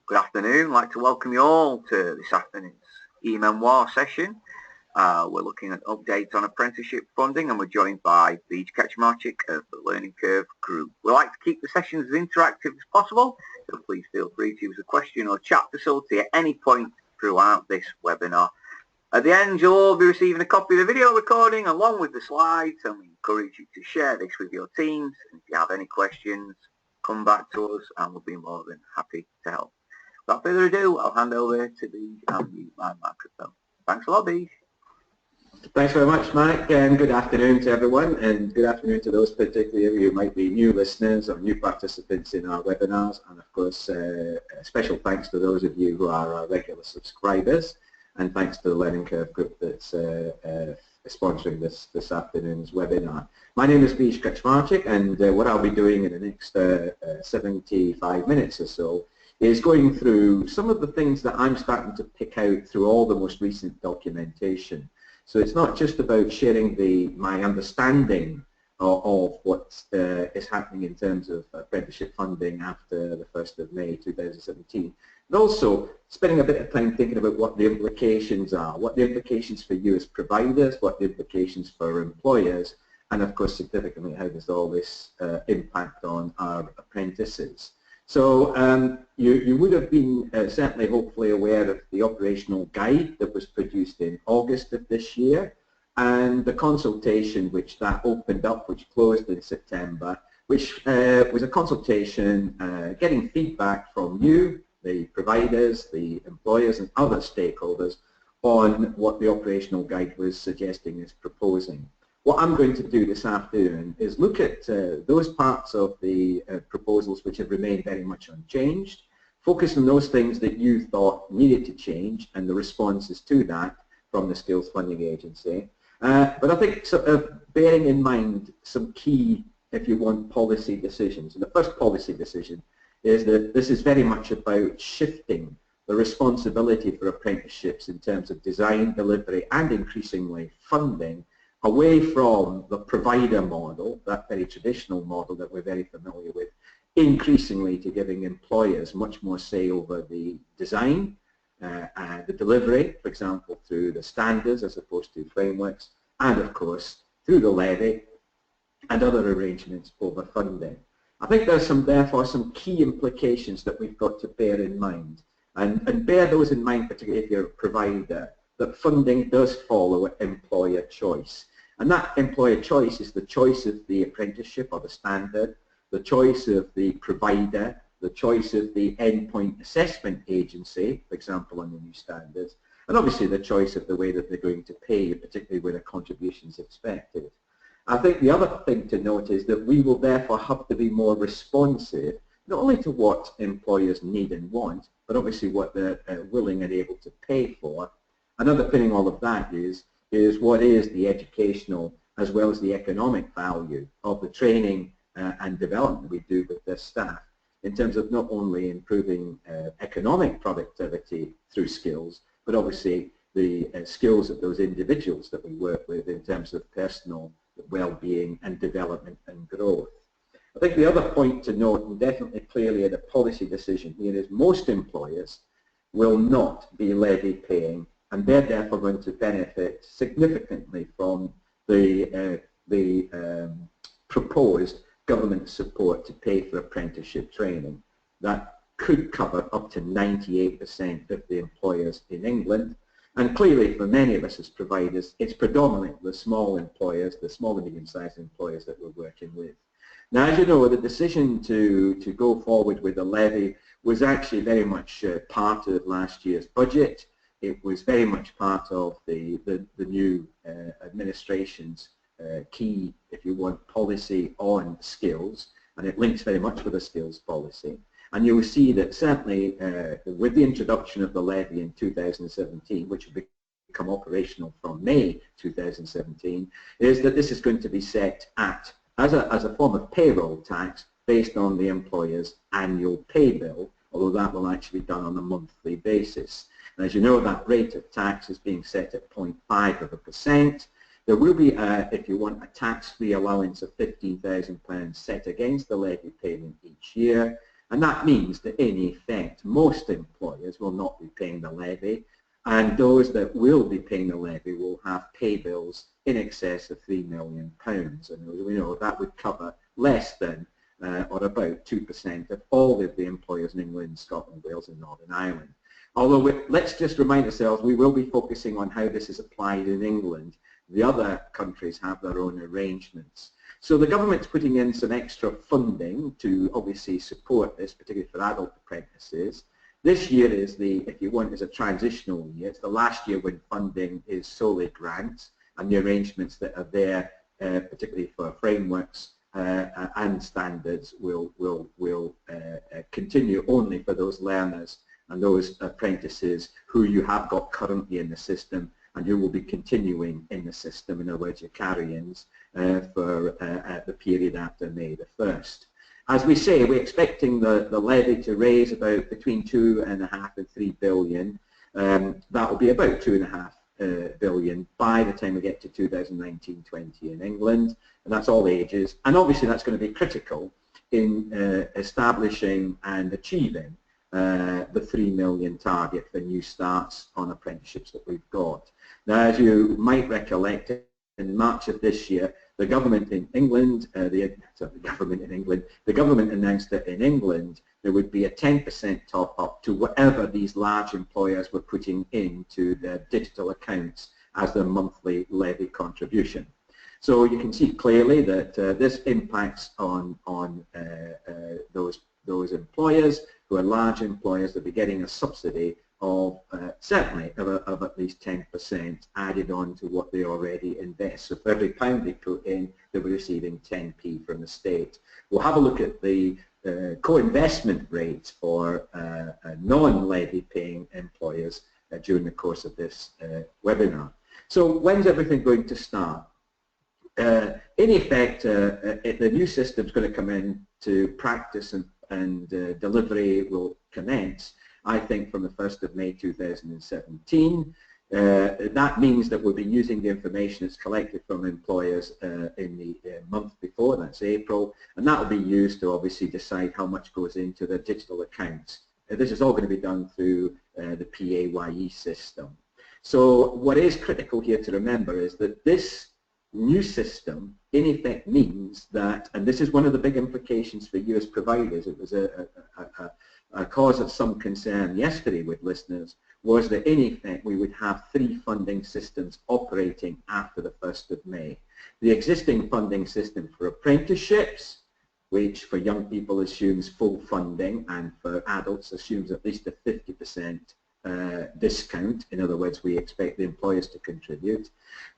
Good afternoon. I'd like to welcome you all to this afternoon's e-Memoir session. We're looking at updates on apprenticeship funding, and we're joined by Beej Kaczmarczyk of the Learning Curve Group. We like to keep the sessions as interactive as possible, so please feel free to use a question or chat facility at any point throughout this webinar. At the end, you'll all be receiving a copy of the video recording along with the slides, and we encourage you to share this with your teams. And if you have any questions, come back to us and we'll be more than happy to help. Without further ado, I'll hand over to Beej and mute my microphone. Thanks a lot, Beej. Thanks very much, Mike, and good afternoon to everyone, and good afternoon to those particularly of you who might be new listeners or new participants in our webinars, and of course special thanks to those of you who are our regular subscribers, and thanks to the Learning Curve Group that's sponsoring this afternoon's webinar. My name is Beej Kaczmarczyk, and what I'll be doing in the next 75 minutes or so is going through some of the things that I'm starting to pick out through all the most recent documentation. So it's not just about sharing my understanding of what is happening in terms of apprenticeship funding after the 1st of May 2017, but also spending a bit of time thinking about what the implications are, what the implications for you as providers, what the implications for employers, and of course significantly how does all this impact on our apprentices. So you would have been certainly hopefully aware of the operational guide that was produced in August of this year, and the consultation which that opened up, which closed in September, which was a consultation getting feedback from you, the providers, the employers and other stakeholders on what the operational guide was suggesting is proposing. What I'm going to do this afternoon is look at those parts of the proposals which have remained very much unchanged, focus on those things that you thought needed to change and the responses to that from the Skills Funding Agency. But I think sort of bearing in mind some key, if you want, policy decisions. And the first policy decision is that this is very much about shifting the responsibility for apprenticeships in terms of design, delivery and increasingly funding away from the provider model, that very traditional model that we're very familiar with, increasingly to giving employers much more say over the design and the delivery, for example, through the standards as opposed to frameworks, and of course through the levy and other arrangements over funding. I think there's therefore some key implications that we've got to bear in mind, and bear those in mind particularly if you're a provider, that funding does follow employer choice. And that employer choice is the choice of the apprenticeship or the standard, the choice of the provider, the choice of the endpoint assessment agency, for example, on the new standards, and obviously the choice of the way that they're going to pay you, particularly where a contribution is expected. I think the other thing to note is that we will therefore have to be more responsive, not only to what employers need and want, but obviously what they're willing and able to pay for. And underpinning all of that is what is the educational as well as the economic value of the training and development we do with their staff in terms of not only improving economic productivity through skills, but obviously the skills of those individuals that we work with in terms of personal well-being and development and growth. I think the other point to note, and definitely clearly a policy decision here, is most employers will not be levy paying, and they're therefore going to benefit significantly from the proposed government support to pay for apprenticeship training. That could cover up to 98% of the employers in England, and clearly for many of us as providers, it's predominantly the small employers, the small and medium-sized employers that we're working with. Now, as you know, the decision to go forward with a levy was actually very much part of last year's budget. It was very much part of the new administration's key, if you want, policy on skills, and it links very much with the skills policy. And you will see that certainly with the introduction of the levy in 2017, which will become operational from May 2017, is that this is going to be set at, as a form of payroll tax based on the employer's annual pay bill, although that will actually be done on a monthly basis. And as you know, that rate of tax is being set at 0.5%. There will be, if you want, a tax-free allowance of £15,000 set against the levy payment each year. And that means that in effect, most employers will not be paying the levy, and those that will be paying the levy will have pay bills in excess of £3 million. And we know that would cover less than or about 2% of all of the employers in England, Scotland, Wales and Northern Ireland. Although let's just remind ourselves, we will be focusing on how this is applied in England. The other countries have their own arrangements. So the government's putting in some extra funding to obviously support this, particularly for adult apprentices. This year is if you want, is a transitional year. It's the last year when funding is solely grants, and the arrangements that are there, particularly for frameworks and standards, will continue only for those learners and those apprentices who you have got currently in the system and who will be continuing in the system, in other words, your carry-ins for the period after May the 1st. As we say, we're expecting the levy to raise about between 2.5 and 3 billion. That will be about 2.5 billion by the time we get to 2019-20 in England, and that's all ages. And obviously that's going to be critical in establishing and achieving the 3 million target for new starts on apprenticeships that we've got. Now, as you might recollect, in March of this year, the government in England, the government announced that in England there would be a 10% top up to whatever these large employers were putting into their digital accounts as their monthly levy contribution. So you can see clearly that this impacts on those employers who are large employers that will be getting a subsidy of certainly of at least 10% added on to what they already invest. So for every pound they put in, they'll be receiving 10p from the state. We'll have a look at the co-investment rates for non-levy paying employers during the course of this webinar. So when's everything going to start? In effect, the new system is going to come in to practice and delivery will commence, I think, from the 1st of May 2017. That means that we'll be using the information that's collected from employers in the month before, that's April, and that will be used to obviously decide how much goes into their digital accounts. This is all going to be done through the PAYE system. So what is critical here to remember is that this new system in effect means that, and this is one of the big implications for you as providers, it was a cause of some concern yesterday with listeners, was that in effect we would have 3 funding systems operating after the 1st of May. The existing funding system for apprenticeships, which for young people assumes full funding and for adults assumes at least a 50% discount. In other words, we expect the employers to contribute.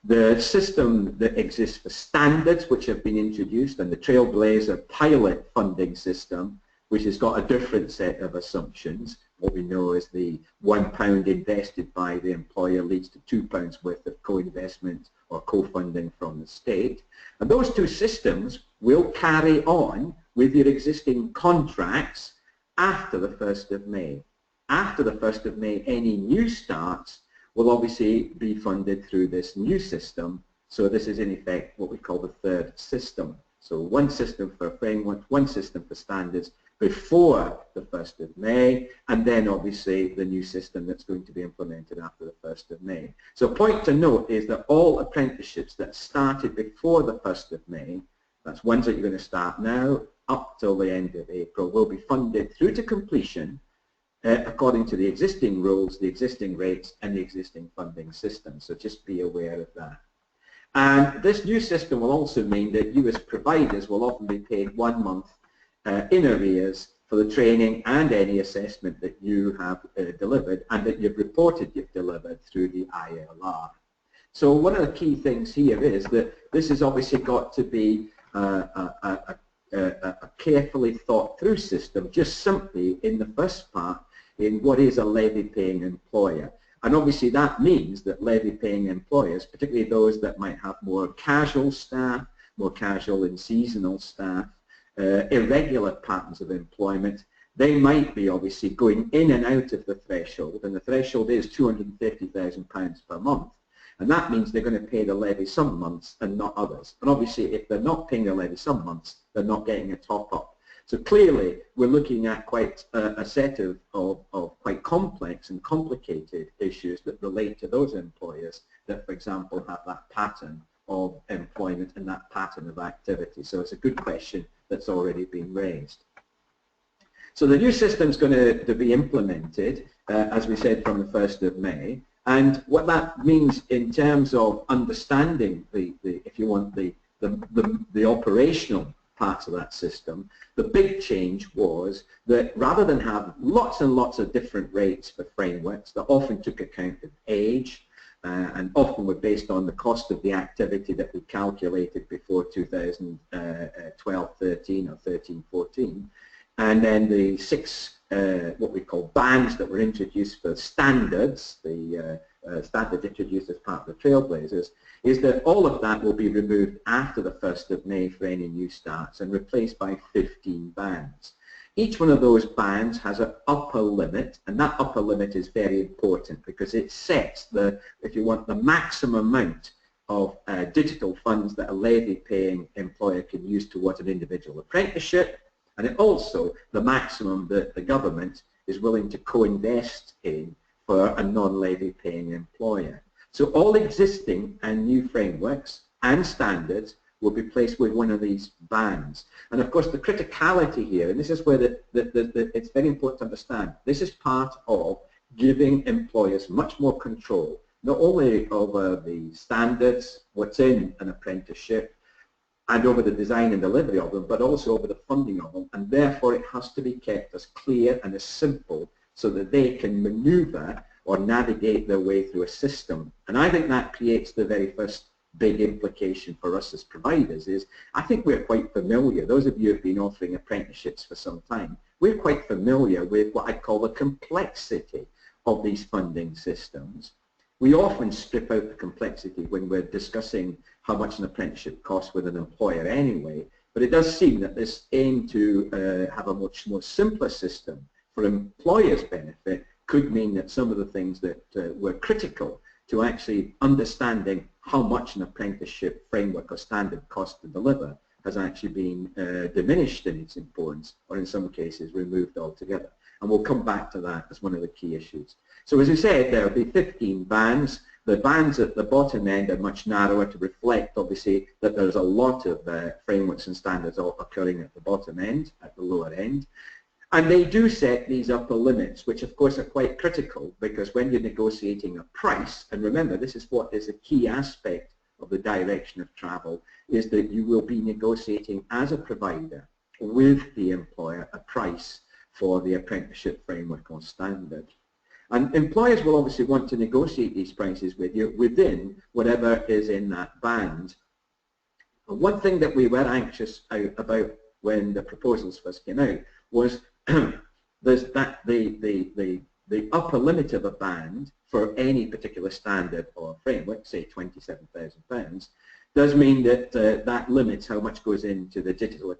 The system that exists for standards, which have been introduced, and the Trailblazer pilot funding system, which has got a different set of assumptions. What we know is the £1 invested by the employer leads to £2 worth of co-investment or co-funding from the state. And those 2 systems will carry on with your existing contracts after the 1st of May. After the 1st of May, any new starts will obviously be funded through this new system. So this is in effect what we call the 3rd system. So 1 system for framework, 1 system for standards before the 1st of May, and then obviously the new system that's going to be implemented after the 1st of May. So a point to note is that all apprenticeships that started before the 1st of May, that's ones that you're going to start now up till the end of April, will be funded through to completion according to the existing rules, the existing rates and the existing funding system. So just be aware of that. And this new system will also mean that you as providers will often be paid 1 month in arrears for the training and any assessment that you have delivered and that you've reported you've delivered through the ILR. So one of the key things here is that this has obviously got to be a carefully thought through system, just simply in the first part in what is a levy paying employer. And obviously that means that levy paying employers, particularly those that might have more casual staff, more casual and seasonal staff, irregular patterns of employment, they might be obviously going in and out of the threshold, and the threshold is £250,000 per month. And that means they're going to pay the levy some months and not others. And obviously if they're not paying the levy some months, they're not getting a top up. So clearly, we're looking at quite a set of quite complex and complicated issues that relate to those employers that, for example, have that pattern of employment and that pattern of activity. So it's a good question that's already been raised. So the new system is going to be implemented, as we said, from the 1st of May. And what that means in terms of understanding if you want, the operational parts of that system, the big change was that rather than have lots and lots of different rates for frameworks that often took account of age, and often were based on the cost of the activity that we calculated before 2012-13 or 13-14, and then the 6 what we call bands that were introduced for standards, the standard introduced as part of the Trailblazers, is that all of that will be removed after the 1st of May for any new starts and replaced by 15 bands. Each one of those bands has an upper limit, and that upper limit is very important because it sets the, if you want, the maximum amount of digital funds that a levy-paying employer can use towards an individual apprenticeship, and it also the maximum that the government is willing to co-invest in for a non-levy-paying employer. So all existing and new frameworks and standards will be placed with one of these bands. And of course the criticality here, and this is where it's very important to understand, this is part of giving employers much more control, not only over the standards, what's in an apprenticeship, and over the design and delivery of them, but also over the funding of them, and therefore it has to be kept as clear and as simple so that they can maneuver or navigate their way through a system. And I think that creates the very first big implication for us as providers is, I think we're quite familiar, those of you who have been offering apprenticeships for some time, we're quite familiar with what I call the complexity of these funding systems. We often strip out the complexity when we're discussing how much an apprenticeship costs with an employer anyway, but it does seem that this aim to have a much more simpler system for employers' benefit could mean that some of the things that were critical to actually understanding how much an apprenticeship framework or standard costs to deliver has actually been diminished in its importance, or in some cases removed altogether. And we'll come back to that as one of the key issues. So as I said, there will be 15 bands. The bands at the bottom end are much narrower to reflect, obviously, that there's a lot of frameworks and standards all occurring at the bottom end, at the lower end. And they do set these upper limits, which of course are quite critical, because when you're negotiating a price, and remember this is what is a key aspect of the direction of travel, is that you will be negotiating as a provider with the employer a price for the apprenticeship framework or standard. And employers will obviously want to negotiate these prices with you within whatever is in that band. And one thing that we were anxious about when the proposals first came out was there's that the upper limit of a band for any particular standard or framework, say £27,000, does mean that that limits how much goes into the digital,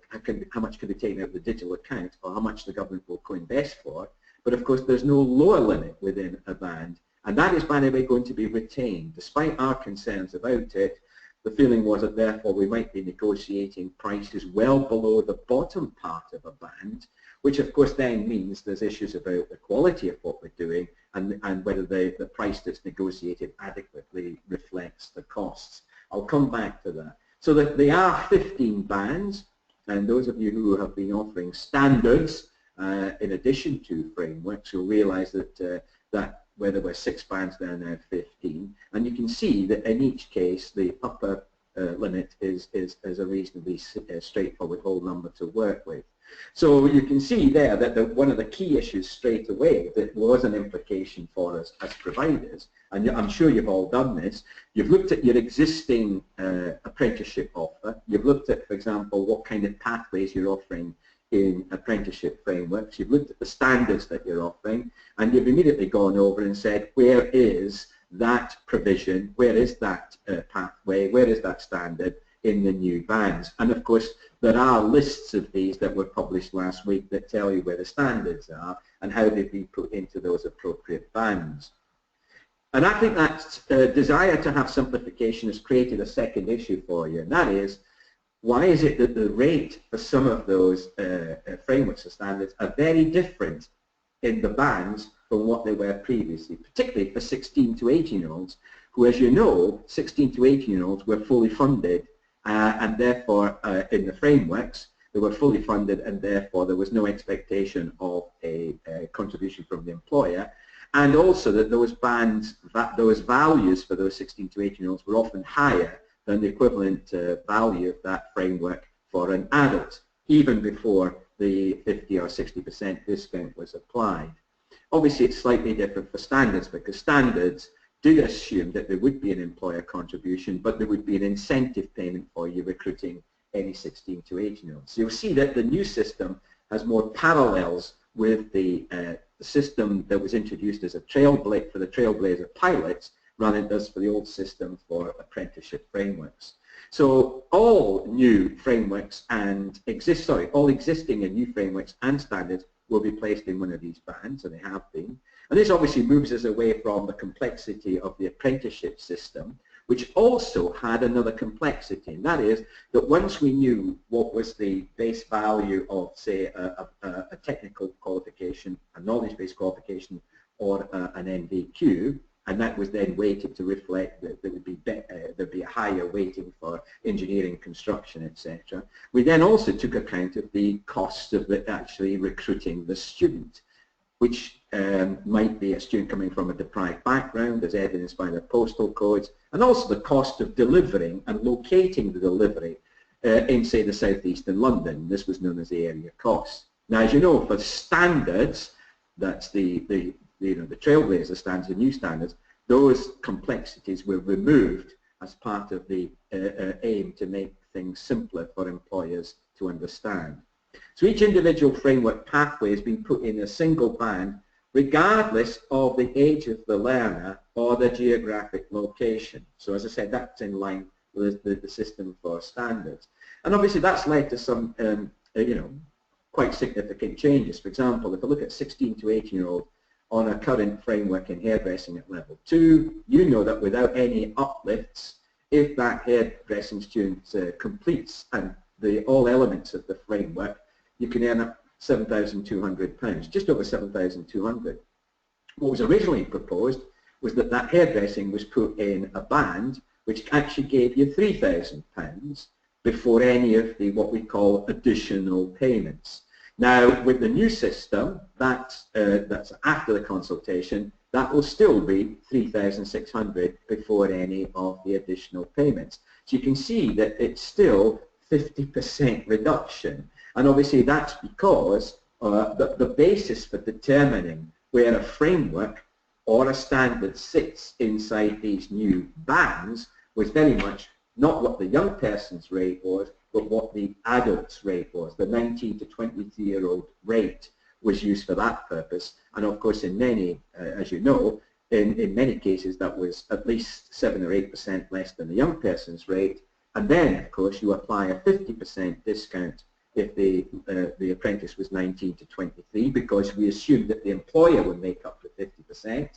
how much can be taken out of the digital account, or how much the government will co-invest for. But of course there's no lower limit within a band, and that is by the way going to be retained. Despite our concerns about it, the feeling was that therefore we might be negotiating prices well below the bottom part of a band, which of course then means there's issues about the quality of what we're doing and whether the price that's negotiated adequately reflects the costs. I'll come back to that. So that there are 15 bands, and those of you who have been offering standards in addition to frameworks will realize that where there were 6 bands, there are now 15, and you can see that in each case the upper limit is a reasonably straightforward whole number to work with. So you can see there that one of the key issues straight away that was an implication for us as providers, and I'm sure you've all done this, you've looked at your existing apprenticeship offer, you've looked at, for example, what kind of pathways you're offering in apprenticeship frameworks, you've looked at the standards that you're offering, and you've immediately gone over and said, where is that provision, where is that pathway, where is that standard in the new bands? And of course there are lists of these that were published last week that tell you where the standards are and how they've been put into those appropriate bands. And I think that desire to have simplification has created a second issue for you, and that is why is it that the rate for some of those frameworks or standards are very different in the bands from what they were previously, particularly for 16 to 18-year-olds, who, as you know, 16 to 18-year-olds were fully funded, and therefore in the frameworks they were fully funded, and therefore there was no expectation of a contribution from the employer, and also that those bands, those values for those 16 to 18-year-olds were often higher than the equivalent value of that framework for an adult, even before the 50 or 60% discount was applied. Obviously, it's slightly different for standards, because standards do assume that there would be an employer contribution, but there would be an incentive payment for you recruiting any 16 to 18-year-olds. So you'll see that the new system has more parallels with the system that was introduced as a for the Trailblazer pilots, rather than it does for the old system for apprenticeship frameworks. So all new frameworks and all existing and new frameworks and standards will be placed in one of these bands, and they have been. And this obviously moves us away from the complexity of the apprenticeship system, which also had another complexity, and that is that once we knew what was the base value of, say, a technical qualification, a knowledge-based qualification, or an NVQ, and that was then weighted to reflect that there'd be a higher weighting for engineering, construction, etc. We then also took account of the cost of actually recruiting the student, which might be a student coming from a deprived background, as evidenced by their postal codes, and also the cost of delivering and locating the delivery in, say, the southeastern London. This was known as the area cost. Now, as you know, for standards, that's the Trailblazer standards, the new standards, those complexities were removed as part of the aim to make things simpler for employers to understand. So each individual framework pathway has been put in a single band, regardless of the age of the learner or the geographic location. So as I said, that's in line with the system for standards. And obviously that's led to some quite significant changes. For example, if I look at 16 to 18-year-old on a current framework in hairdressing at level 2, you know that without any uplifts, if that hairdressing student completes and all elements of the framework, you can earn up £7,200, just over 7,200. What was originally proposed was that hairdressing was put in a band which actually gave you £3,000 before any of the what we call additional payments. Now, with the new system, that's after the consultation, that will still be 3,600 before any of the additional payments. So you can see that it's still 50% reduction. And obviously that's because the basis for determining where a framework or a standard sits inside these new bands was very much not what the young person's rate was, but what the adult's rate was. The 19 to 23-year-old rate was used for that purpose. And of course, in many, as you know, in many cases that was at least 7 or 8% less than the young person's rate. And then, of course, you apply a 50% discount if the apprentice was 19 to 23, because we assumed that the employer would make up the 50%.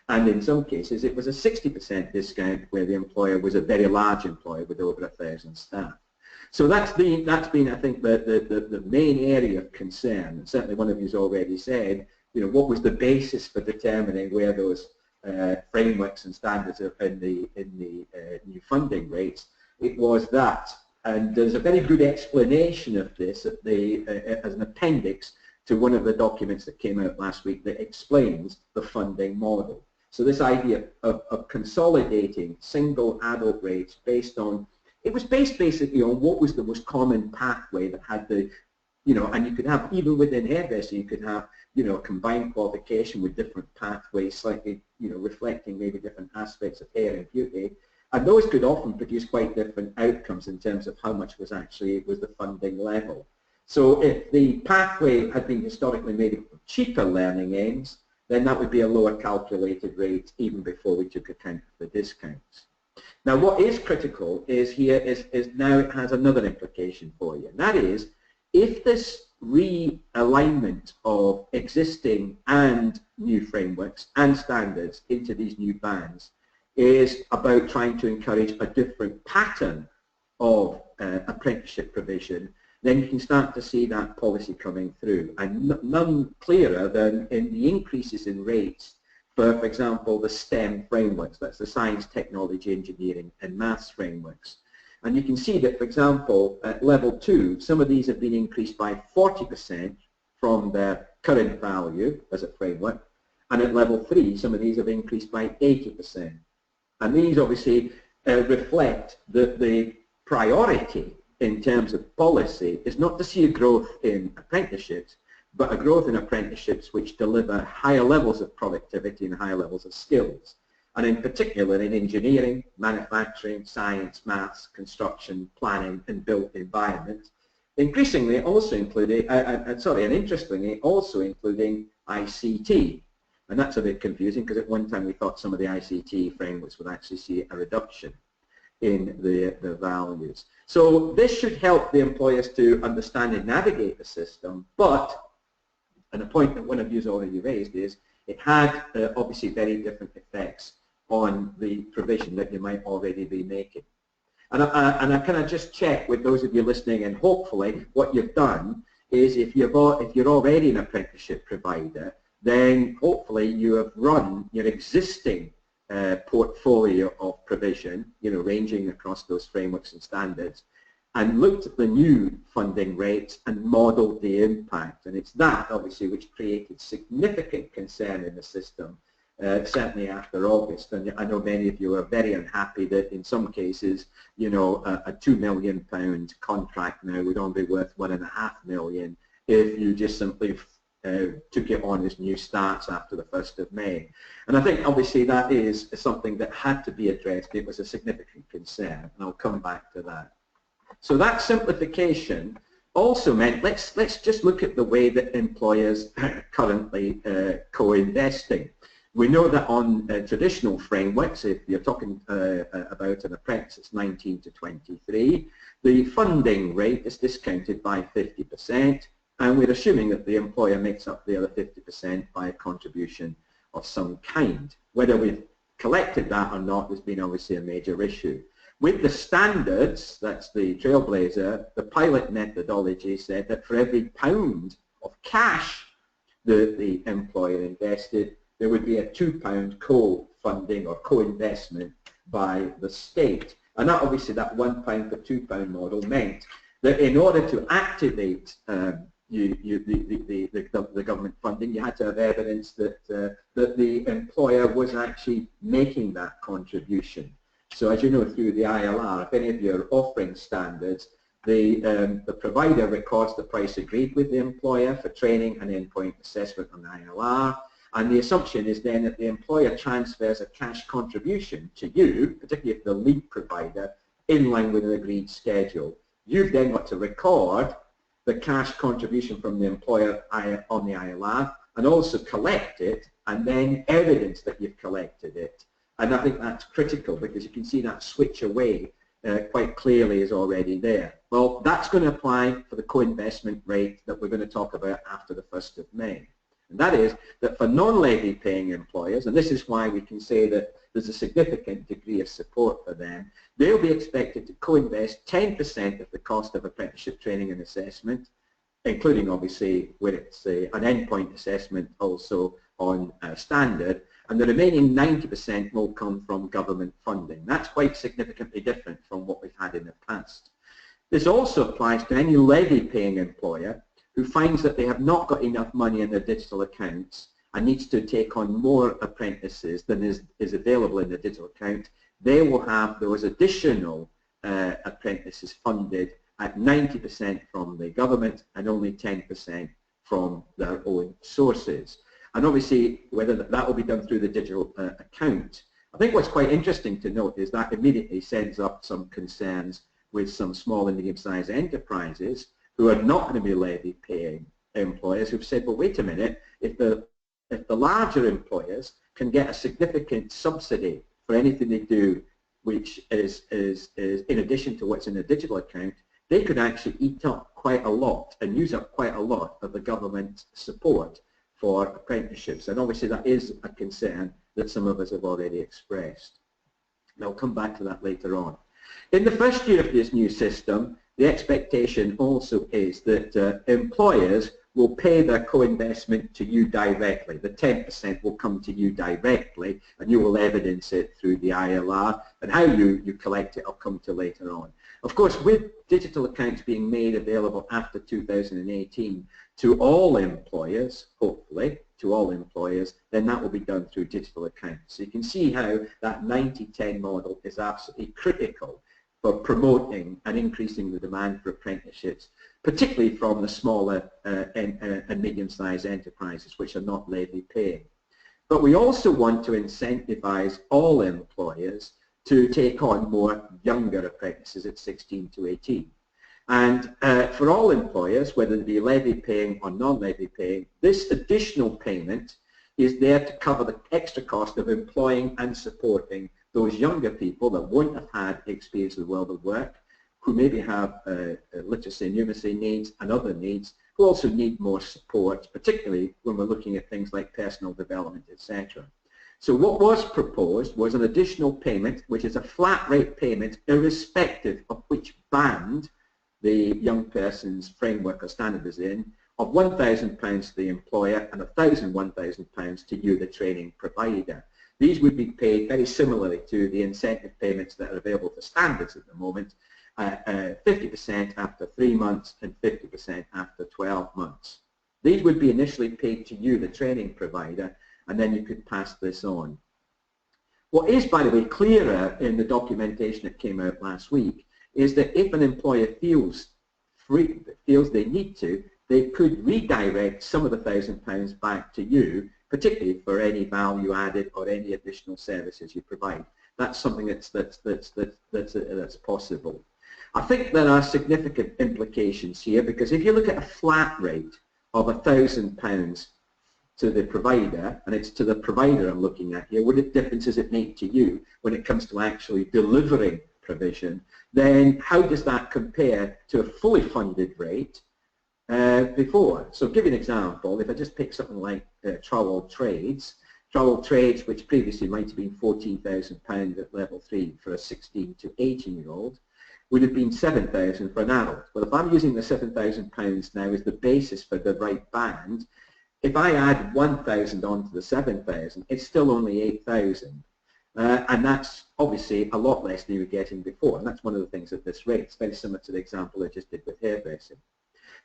And in some cases, it was a 60% discount where the employer was a very large employer with over 1,000 staff. So that's been, I think, the main area of concern. And certainly one of you has already said, what was the basis for determining where those frameworks and standards are in the new funding rates? It was that. And there's a very good explanation of this as an appendix to one of the documents that came out last week that explains the funding model. So this idea of consolidating single adult rates based on, it was based basically on what was the most common pathway that had the, and you could have, even within hairdressing, you could have, a combined qualification with different pathways, slightly, reflecting maybe different aspects of hair and beauty. And those could often produce quite different outcomes in terms of how much was the funding level. So if the pathway had been historically made up of cheaper learning aims, then that would be a lower calculated rate even before we took account of the discounts. Now what is critical is now it has another implication for you, and that is if this realignment of existing and new frameworks and standards into these new bands is about trying to encourage a different pattern of apprenticeship provision, then you can start to see that policy coming through. And none clearer than in the increases in rates for example, the STEM frameworks, that's the science, technology, engineering, and maths frameworks. And you can see that, for example, at level 2, some of these have been increased by 40% from their current value as a framework, and at level 3, some of these have increased by 80%. And these obviously reflect that the priority in terms of policy is not to see a growth in apprenticeships, but a growth in apprenticeships which deliver higher levels of productivity and higher levels of skills. And in particular in engineering, manufacturing, science, maths, construction, planning and built environment. Increasingly also including, and interestingly also including ICT. And that's a bit confusing because at one time we thought some of the ICT frameworks would actually see a reduction in the values. So this should help the employers to understand and navigate the system, but, and a point that one of you has already raised is, it had obviously very different effects on the provision that you might already be making. And I kind of just check with those of you listening, and hopefully what you've done is if you're already an apprenticeship provider, then hopefully you have run your existing portfolio of provision, ranging across those frameworks and standards, and looked at the new funding rates and modelled the impact. And it's that, obviously, which created significant concern in the system, certainly after August. And I know many of you are very unhappy that in some cases, a £2 million contract now would only be worth £1.5 million if you just simply took it on as new starts after the 1st of May. And I think obviously that is something that had to be addressed. It was a significant concern, and I'll come back to that. So that simplification also meant, let's just look at the way that employers are currently co-investing. We know that on traditional frameworks, if you're talking about an apprentice, it's 19 to 23, the funding rate is discounted by 50%, and we're assuming that the employer makes up the other 50% by a contribution of some kind. Whether we've collected that or not has been obviously a major issue. With the standards, that's the Trailblazer, the pilot methodology said that for every £1 of cash that the employer invested, there would be a £2 co-funding or co-investment by the state. And that obviously, that £1 for £2 model meant that in order to activate the government funding, you had to have evidence that the employer was actually making that contribution. So as you know, through the ILR, if any of you are offering standards, the provider records the price agreed with the employer for training and endpoint assessment on the ILR, and the assumption is then that the employer transfers a cash contribution to you, particularly if the lead provider, in line with an agreed schedule. You've then got to record the cash contribution from the employer on the ILR and also collect it and then evidence that you've collected it. And I think that's critical because you can see that switch away quite clearly is already there. Well, that's going to apply for the co-investment rate that we're going to talk about after the 1st of May. And that is that for non-levy paying employers, and this is why we can say that there's a significant degree of support for them, they'll be expected to co-invest 10% of the cost of apprenticeship training and assessment, including obviously where it's an endpoint assessment also on standard, and the remaining 90% will come from government funding. That's quite significantly different from what we've had in the past. This also applies to any levy-paying employer who finds that they have not got enough money in their digital accounts and needs to take on more apprentices than is available in the digital account. They will have those additional apprentices funded at 90% from the government and only 10% from their own sources. And obviously, whether that will be done through the digital account. I think what's quite interesting to note is that immediately sends up some concerns with some small and medium-sized enterprises who are not going to be levy-paying employers who've said, well, wait a minute, if the larger employers can get a significant subsidy for anything they do, which is in addition to what's in the digital account, they could actually eat up quite a lot and use up quite a lot of the government support for apprenticeships. And obviously that is a concern that some of us have already expressed. And I'll come back to that later on. In the first year of this new system, the expectation also is that employers will pay their co-investment to you directly. The 10% will come to you directly, and you will evidence it through the ILR, and how you collect it I'll come to later on. Of course, with digital accounts being made available after 2018 to all employers, hopefully, to all employers, then that will be done through digital accounts. So you can see how that 90-10 model is absolutely critical for promoting and increasing the demand for apprenticeships, particularly from the smaller and medium-sized enterprises which are not levy paying. But we also want to incentivize all employers to take on more younger apprentices at 16 to 18. And for all employers, whether they be levy paying or non-levy paying, this additional payment is there to cover the extra cost of employing and supporting those younger people that won't have had experience of the world of work, who maybe have literacy and numeracy needs and other needs, who also need more support, particularly when we're looking at things like personal development, etc. So what was proposed was an additional payment, which is a flat rate payment irrespective of which band the young person's framework or standard is in, of £1,000 to the employer and £1,000 to you, the training provider. These would be paid very similarly to the incentive payments that are available for standards at the moment, 50% after 3 months and 50% after 12 months. These would be initially paid to you, the training provider, and then you could pass this on. What is, by the way, clearer in the documentation that came out last week is that if an employer feels they need to, they could redirect some of the £1,000 back to you, particularly for any value added or any additional services you provide. That's something that's possible. I think there are significant implications here, because if you look at a flat rate of £1,000 to the provider, and it's to the provider I'm looking at here, what difference does it make to you when it comes to actually delivering provision, then how does that compare to a fully funded rate before? So I'll give you an example. If I just pick something like travel trades, which previously might have been £14,000 at level 3 for a 16 to 18-year-old, would have been £7,000 for an adult. Well, if I'm using the £7,000 now as the basis for the right band, if I add 1,000 onto the 7,000, it's still only 8,000. And that's obviously a lot less than you were getting before. And that's one of the things at this rate. It's very similar to the example I just did with hairdressing.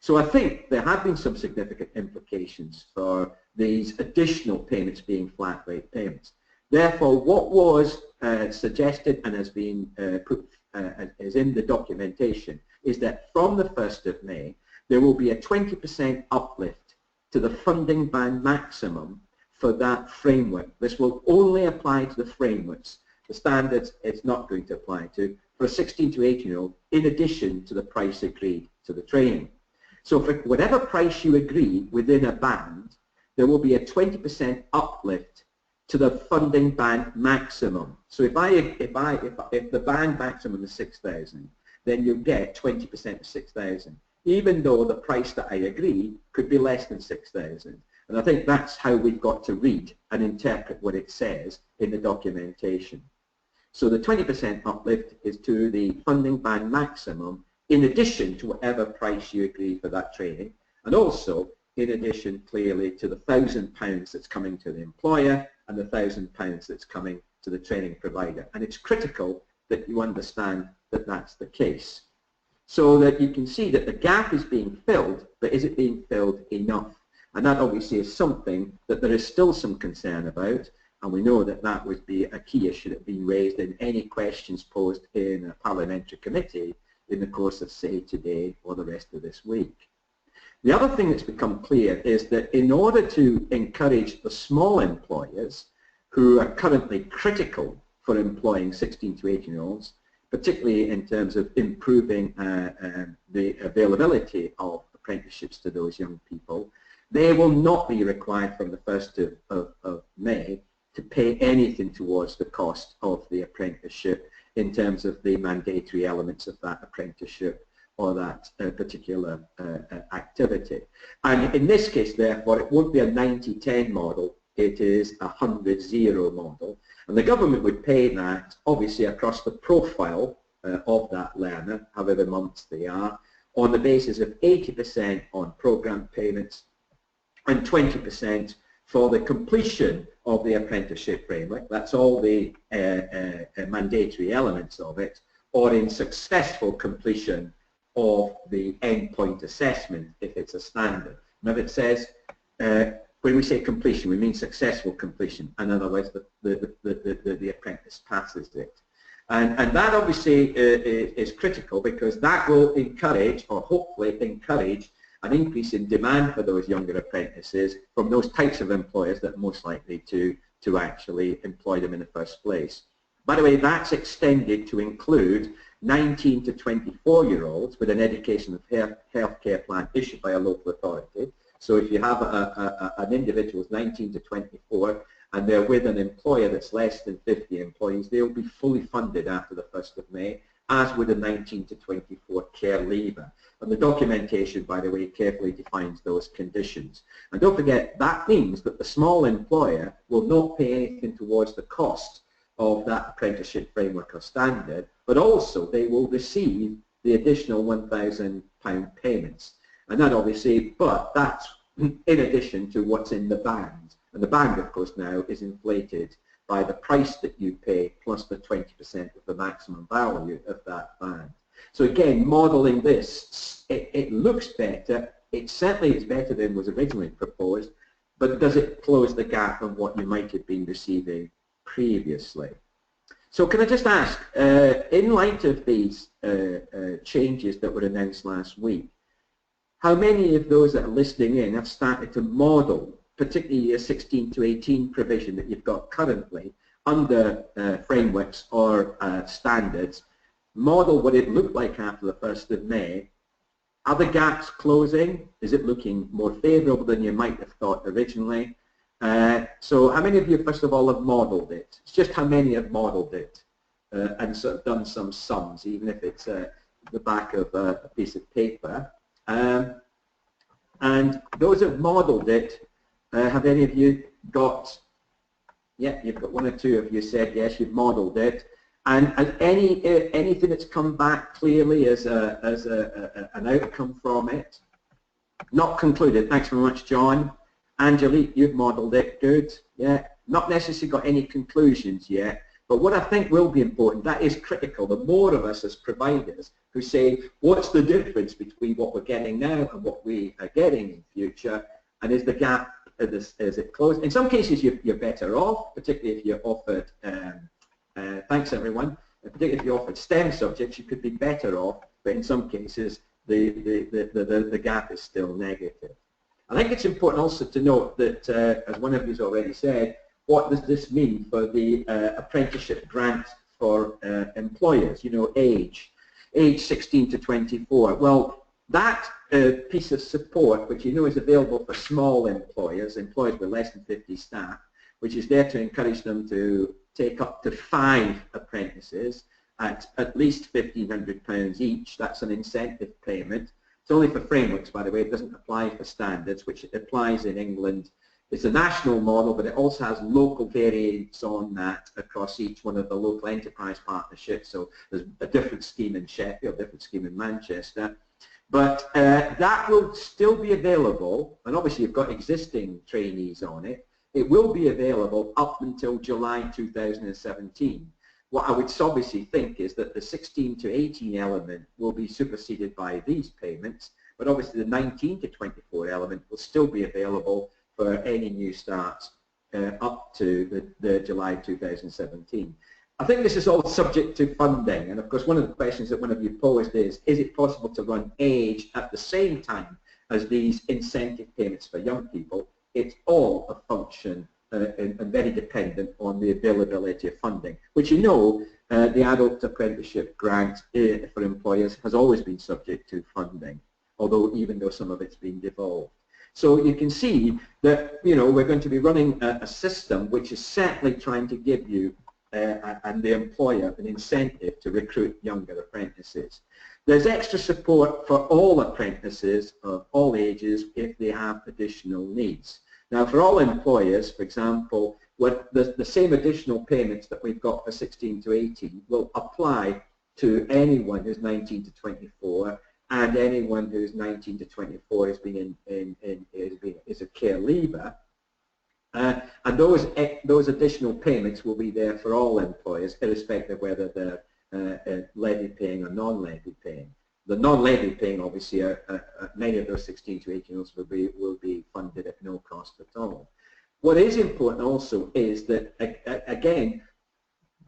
So I think there have been some significant implications for these additional payments being flat rate payments. Therefore, what was suggested and has been put is in the documentation is that from the 1st of May, there will be a 20% uplift to the funding band maximum for that framework. This will only apply to the frameworks. The standards it's not going to apply to for a 16 to 18-year-old, in addition to the price agreed to the training. So for whatever price you agree within a band, there will be a 20% uplift to the funding band maximum. So if the band maximum is 6,000, then you get 20% of 6,000, even though the price that I agree could be less than 6,000. And I think that's how we've got to read and interpret what it says in the documentation. So the 20% uplift is to the funding band maximum, in addition to whatever price you agree for that training, and also in addition clearly to the £1,000 that's coming to the employer and the £1,000 that's coming to the training provider. And it's critical that you understand that that's the case, so that you can see that the gap is being filled, but is it being filled enough? And that obviously is something that there is still some concern about, and we know that that would be a key issue that being raised in any questions posed in a parliamentary committee in the course of, say, today or the rest of this week. The other thing that's become clear is that in order to encourage the small employers who are currently critical for employing 16 to 18-year-olds, particularly in terms of improving the availability of apprenticeships to those young people, they will not be required from the 1st of May to pay anything towards the cost of the apprenticeship in terms of the mandatory elements of that apprenticeship or that particular activity. And in this case, therefore, it won't be a 90-10 model, it is a 100-0 model. And the government would pay that, obviously, across the profile of that learner, however months they are, on the basis of 80% on program payments and 20% for the completion of the apprenticeship framework. That's all the mandatory elements of it, or in successful completion of the endpoint assessment if it's a standard. Now it says, when we say completion, we mean successful completion, and in other words, the apprentice passes it. And that obviously is critical, because that will encourage, or hopefully encourage, an increase in demand for those younger apprentices from those types of employers that are most likely to actually employ them in the first place. By the way, that's extended to include 19 to 24-year-olds with an education of healthcare plan issued by a local authority. So if you have an individual who's 19 to 24 and they're with an employer that's less than 50 employees, they'll be fully funded after the 1st of May, as with a 19 to 24 care leaver. And the documentation, by the way, carefully defines those conditions. And don't forget, that means that the small employer will not pay anything towards the cost of that apprenticeship framework or standard, but also they will receive the additional £1,000 payments. And that obviously, but that's in addition to what's in the band. And the band, of course, now is inflated by the price that you pay plus the 20% of the maximum value of that band. So again, modelling this, it looks better. It certainly is better than was originally proposed, but does it close the gap on what you might have been receiving previously? So can I just ask, in light of these changes that were announced last week, how many of those that are listening in have started to model, particularly your 16 to 18 provision that you've got currently under frameworks or standards, model what it looked like after the 1st of May? Are the gaps closing? Is it looking more favourable than you might have thought originally? So how many of you, first of all, have modelled it? It's just how many have modelled it and sort of done some sums, even if it's the back of a piece of paper. And those who have modelled it, have any of you got, yeah, you've got one or two of you said yes, you've modelled it. And anything that's come back clearly as an outcome from it? Not concluded. Thanks very much, John. Angelique, you've modelled it. Good. Yeah. Not necessarily got any conclusions yet. But what I think will be important, that is critical, the more of us as providers who say, what's the difference between what we're getting now and what we are getting in future, and is the gap, is it closed? In some cases, you're better off, particularly if you're offered, thanks everyone, particularly if you're offered STEM subjects, you could be better off, but in some cases, the gap is still negative. I think it's important also to note that, as one of you has already said, what does this mean for the apprenticeship grant for employers, you know, age 16 to 24? Well, that piece of support, which you know is available for small employers, employers with less than 50 staff, which is there to encourage them to take up to 5 apprentices at least £1,500 each. That's an incentive payment. It's only for frameworks, by the way. It doesn't apply for standards, which applies in England. It's a national model, but it also has local variants on that across each one of the local enterprise partnerships. So there's a different scheme in Sheffield, a different scheme in Manchester. But that will still be available, and obviously you've got existing trainees on it. It will be available up until July 2017. What I would obviously think is that the 16 to 18 element will be superseded by these payments, but obviously the 19 to 24 element will still be available for any new starts up to the July 2017. I think this is all subject to funding, and of course one of the questions that one of you posed is it possible to run age at the same time as these incentive payments for young people? It's all a function and very dependent on the availability of funding, which you know the adult apprenticeship grant for employers has always been subject to funding, even though some of it's been devolved. So you can see that, you know, we're going to be running a system which is certainly trying to give you and the employer an incentive to recruit younger apprentices. There's extra support for all apprentices of all ages if they have additional needs. Now for all employers, for example, the same additional payments that we've got for 16 to 18 will apply to anyone who's 19 to 24 and anyone who's 19 to 24 has been is a care leaver. And those additional payments will be there for all employers, irrespective of whether they're levy paying or non-levy paying. The non-levy paying, obviously, many of those 16 to 18-year-olds will be funded at no cost at all. What is important also is that, again,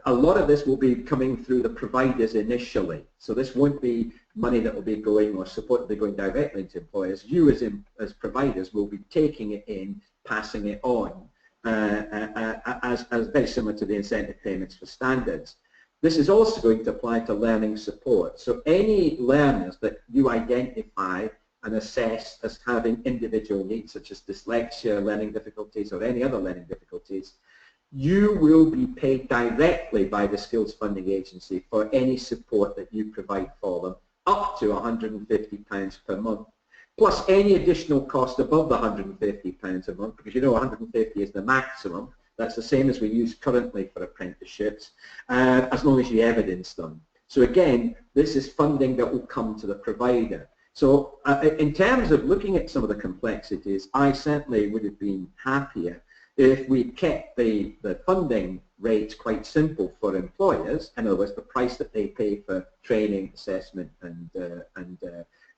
a lot of this will be coming through the providers initially. So this won't be money that will be going or support that will be going directly into employers. You as providers will be taking it in, passing it on, as very similar to the incentive payments for standards. This is also going to apply to learning support. So any learners that you identify and assess as having individual needs, such as dyslexia, learning difficulties, or any other learning difficulties, you will be paid directly by the Skills Funding Agency for any support that you provide for them, up to £150 per month, plus any additional cost above the £150 a month, because you know 150 is the maximum. That's the same as we use currently for apprenticeships, as long as you evidence them. So again, this is funding that will come to the provider. So in terms of looking at some of the complexities, I certainly would have been happier if we kept the funding rates quite simple for employers. In other words, the price that they pay for training, assessment, and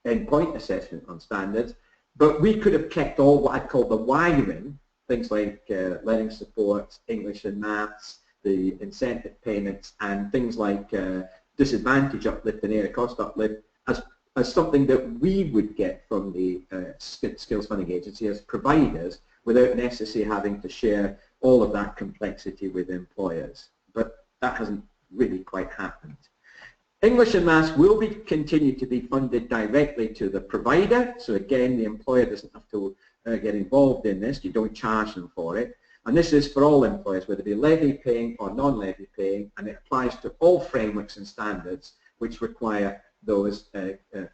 endpoint assessment on standards. But we could have kept all what I'd call the wiring, things like learning support, English and maths, the incentive payments, and things like disadvantage uplift and area cost uplift as something that we would get from the Skills Funding Agency as providers, without necessarily having to share all of that complexity with employers. But that hasn't really quite happened. English and Maths will continue to be funded directly to the provider. So again, the employer doesn't have to get involved in this. You don't charge them for it. And this is for all employers, whether they be levy paying or non-levy paying, and it applies to all frameworks and standards which require those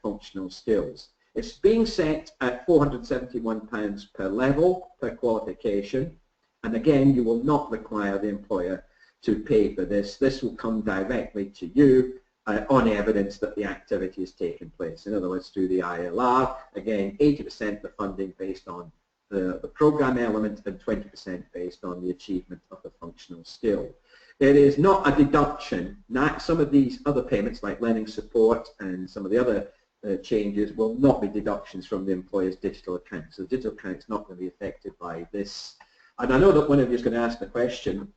functional skills. It's being set at £471 per level, per qualification, and again, you will not require the employer to pay for this. This will come directly to you on evidence that the activity has taken place. In other words, through the ILR, again, 80% of the funding based on the program element and 20% based on the achievement of the functional skill. It is not a deduction. Some of these other payments, like learning support and some of the other changes, will not be deductions from the employer's digital account. So the digital account is not going to be affected by this. And I know that one of you is going to ask the question,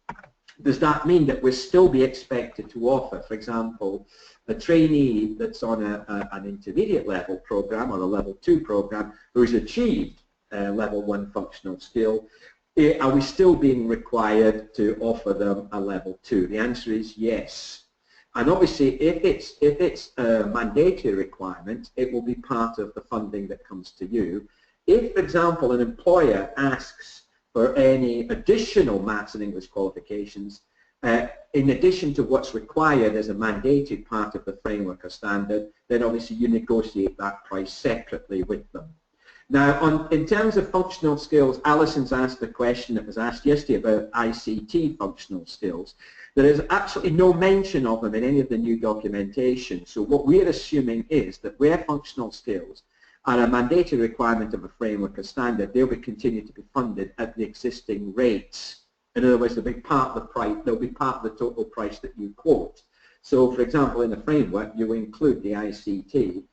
does that mean that we'll still be expected to offer, for example, a trainee that's on an intermediate level program or a level 2 program who's achieved level 1 functional skill? Are we still being required to offer them a level 2? The answer is yes. And obviously, if it's a mandatory requirement, it will be part of the funding that comes to you. If, for example, an employer asks for any additional maths and English qualifications, in addition to what's required as a mandated part of the framework or standard, then obviously you negotiate that price separately with them. Now, in terms of functional skills, Alison's asked the question that was asked yesterday about ICT functional skills. There is absolutely no mention of them in any of the new documentation. So what we're assuming is that where functional skills are a mandatory requirement of a framework or standard, they'll continue to be funded at the existing rates. In other words, they'll be part of the price, they'll be part of the total price that you quote. So, for example, in the framework, you include the ICT,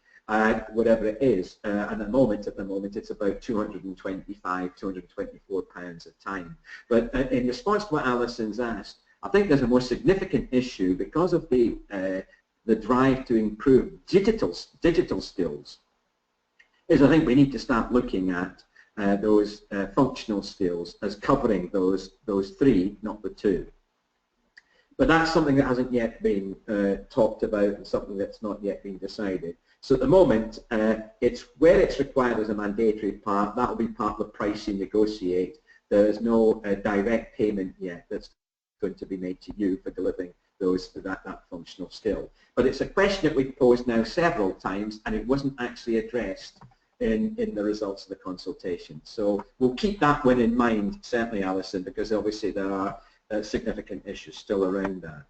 whatever it is, and at the moment it's about £225, £224 a time. But in response to what Alison's asked, I think there's a more significant issue because of the drive to improve digital skills. I think we need to start looking at those functional skills as covering those three, not the two. But that's something that hasn't yet been talked about and something that's not yet been decided. So at the moment, it's where it's required as a mandatory part, that will be part of the price you negotiate. There is no direct payment yet that's going to be made to you for delivering that functional skill. But it's a question that we've posed now several times, and it wasn't actually addressed in the results of the consultation. So we'll keep that one in mind, certainly, Alison, because obviously there are significant issues still around that.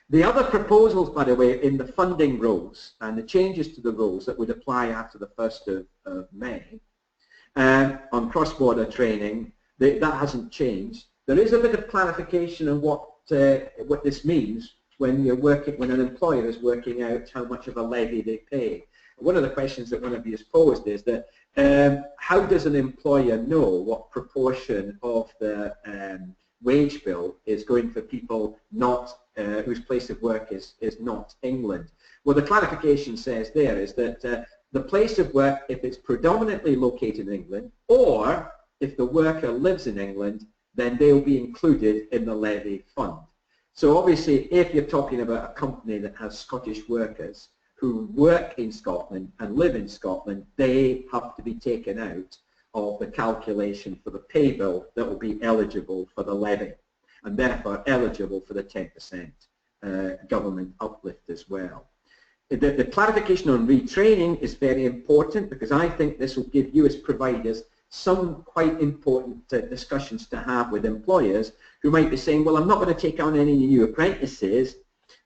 The other proposals, by the way, in the funding rules and the changes to the rules that would apply after the 1st of May on cross-border training, that hasn't changed. There is a bit of clarification on what this means when an employer is working out how much of a levy they pay. One of the questions that one of you has posed is that how does an employer know what proportion of the wage bill is going for people not whose place of work is not England? Well, the clarification says there is that the place of work, if it's predominantly located in England, or if the worker lives in England, then they'll be included in the levy fund. So obviously, if you're talking about a company that has Scottish workers who work in Scotland and live in Scotland, they have to be taken out of the calculation for the pay bill that will be eligible for the levy, and therefore eligible for the 10% government uplift as well. The clarification on retraining is very important, because I think this will give you as providers some quite important discussions to have with employers who might be saying, well, I'm not going to take on any new apprentices.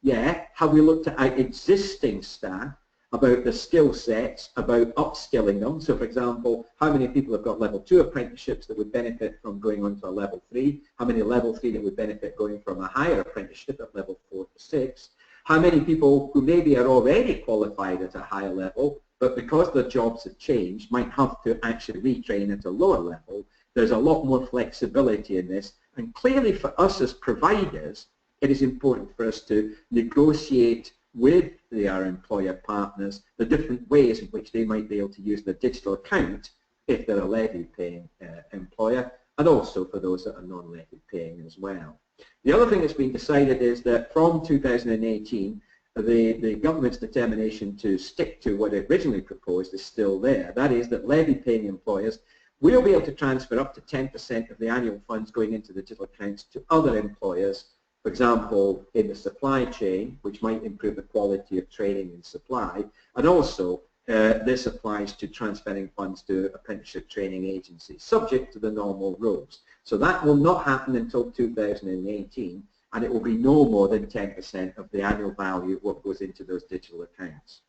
Yeah, have we looked at our existing staff about the skill sets, about upskilling them? So, for example, how many people have got level 2 apprenticeships that would benefit from going on to a level 3? How many level 3 that would benefit going from a higher apprenticeship at level 4 to 6? How many people who maybe are already qualified at a higher level, but because their jobs have changed, might have to actually retrain at a lower level? There's a lot more flexibility in this, and clearly for us as providers, it is important for us to negotiate with our employer partners the different ways in which they might be able to use the digital account if they're a levy-paying employer, and also for those that are non-levy paying as well. The other thing that's been decided is that from 2018, the government's determination to stick to what it originally proposed is still there. That is that levy-paying employers will be able to transfer up to 10% of the annual funds going into the digital accounts to other employers, for example, in the supply chain, which might improve the quality of training and supply, and also this applies to transferring funds to apprenticeship training agencies, subject to the normal rules. So that will not happen until 2018, and it will be no more than 10% of the annual value of what goes into those digital accounts.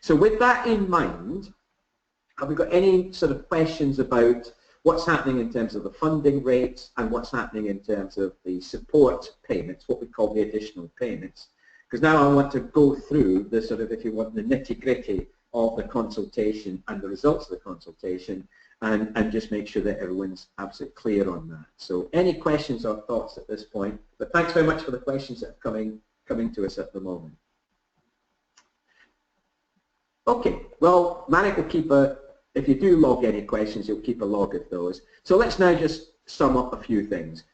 So with that in mind, have we got any sort of questions about what's happening in terms of the funding rates and what's happening in terms of the support payments, what we call the additional payments? Because now I want to go through the sort of, if you want, the nitty-gritty of the consultation and the results of the consultation, and just make sure that everyone's absolutely clear on that. So any questions or thoughts at this point? But thanks very much for the questions that are coming to us at the moment. Okay, well, Marek will keep if you do log any questions, you'll keep a log of those. So let's now just sum up a few things.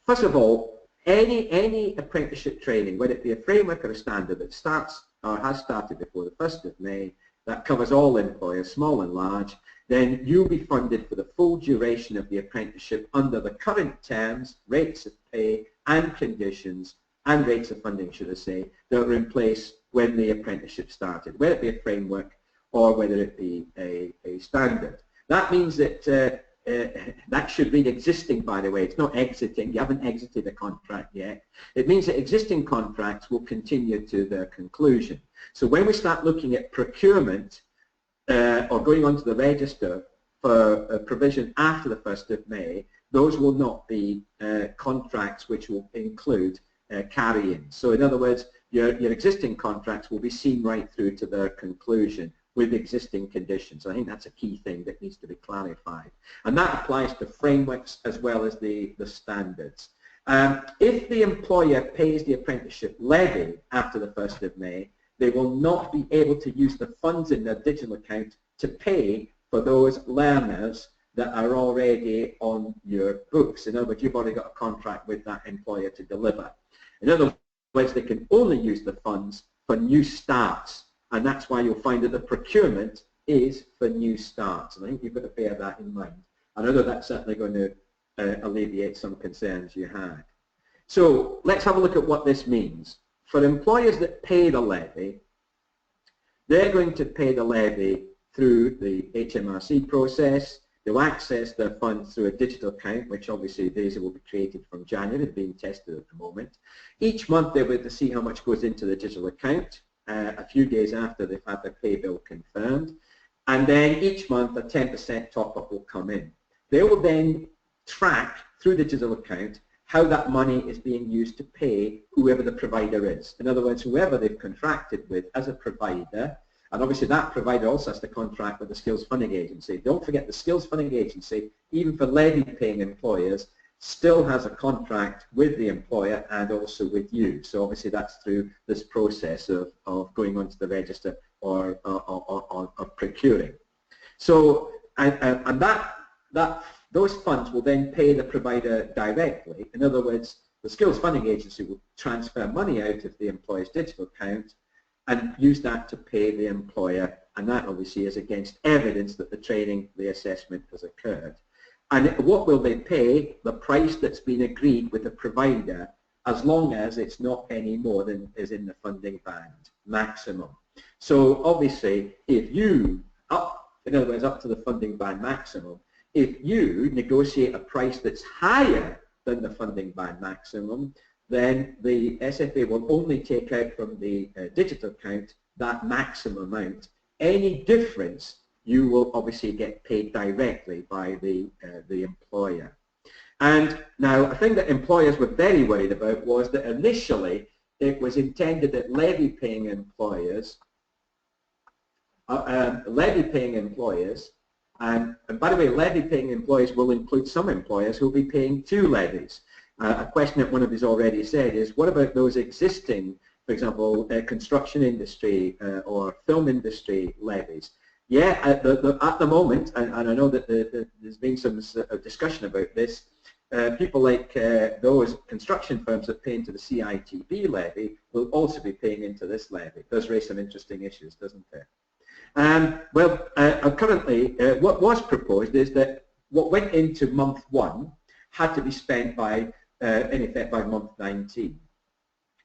First of all, any apprenticeship training, whether it be a framework or a standard that starts or has started before the 1st of May, that covers all employers, small and large, then you'll be funded for the full duration of the apprenticeship under the current terms, rates of pay and conditions, and rates of funding, should I say, that were in place when the apprenticeship started, whether it be a framework or whether it be a standard. That means that that should read existing, by the way. It's not exiting. You haven't exited a contract yet. It means that existing contracts will continue to their conclusion. So when we start looking at procurement or going onto the register for a provision after the 1st of May, those will not be contracts which will include carry-ins. So in other words, your existing contracts will be seen right through to their conclusion with existing conditions. I think that's a key thing that needs to be clarified. And that applies to frameworks as well as the standards. If the employer pays the apprenticeship levy after the 1st of May, they will not be able to use the funds in their digital account to pay for those learners that are already on your books. In other words, you've already got a contract with that employer to deliver. In other words, they can only use the funds for new starts. And that's why you'll find that the procurement is for new starts. And I think you've got to bear that in mind. I know that that's certainly going to alleviate some concerns you had. So let's have a look at what this means. For employers that pay the levy, they're going to pay the levy through the HMRC process. They'll access their funds through a digital account, which obviously these will be created from January, being tested at the moment. Each month they'll be able to see how much goes into the digital account a few days after they've had their pay bill confirmed. And then each month a 10% top-up will come in. They will then track through the digital account how that money is being used to pay whoever the provider is. In other words, whoever they've contracted with as a provider, and obviously that provider also has to contract with the Skills Funding Agency. Don't forget the Skills Funding Agency, even for levy-paying employers, still has a contract with the employer and also with you. So obviously that's through this process of going onto the register or procuring. So, and those funds will then pay the provider directly. In other words, the Skills Funding Agency will transfer money out of the employer's digital account and use that to pay the employer, and that obviously is against evidence that the training, the assessment has occurred. And what will they pay? The price that's been agreed with the provider, as long as it's not any more than is in the funding band maximum. So obviously, if you, in other words, up to the funding band maximum, if you negotiate a price that's higher than the funding band maximum, then the SFA will only take out from the digital account that maximum amount. Any difference, you will obviously get paid directly by the employer. And now, a thing that employers were very worried about was that initially it was intended that levy-paying employers, and by the way, levy-paying employers will include some employers who will be paying 2 levies. A question that one of us already said is, what about those existing, for example, construction industry or film industry levies? Yeah, at the moment, and I know that there's been some discussion about this, people like those construction firms that pay into the CITB levy will also be paying into this levy. It does raise some interesting issues, doesn't it? Currently, what was proposed is that what went into month 1 had to be spent by, in effect, by month 19.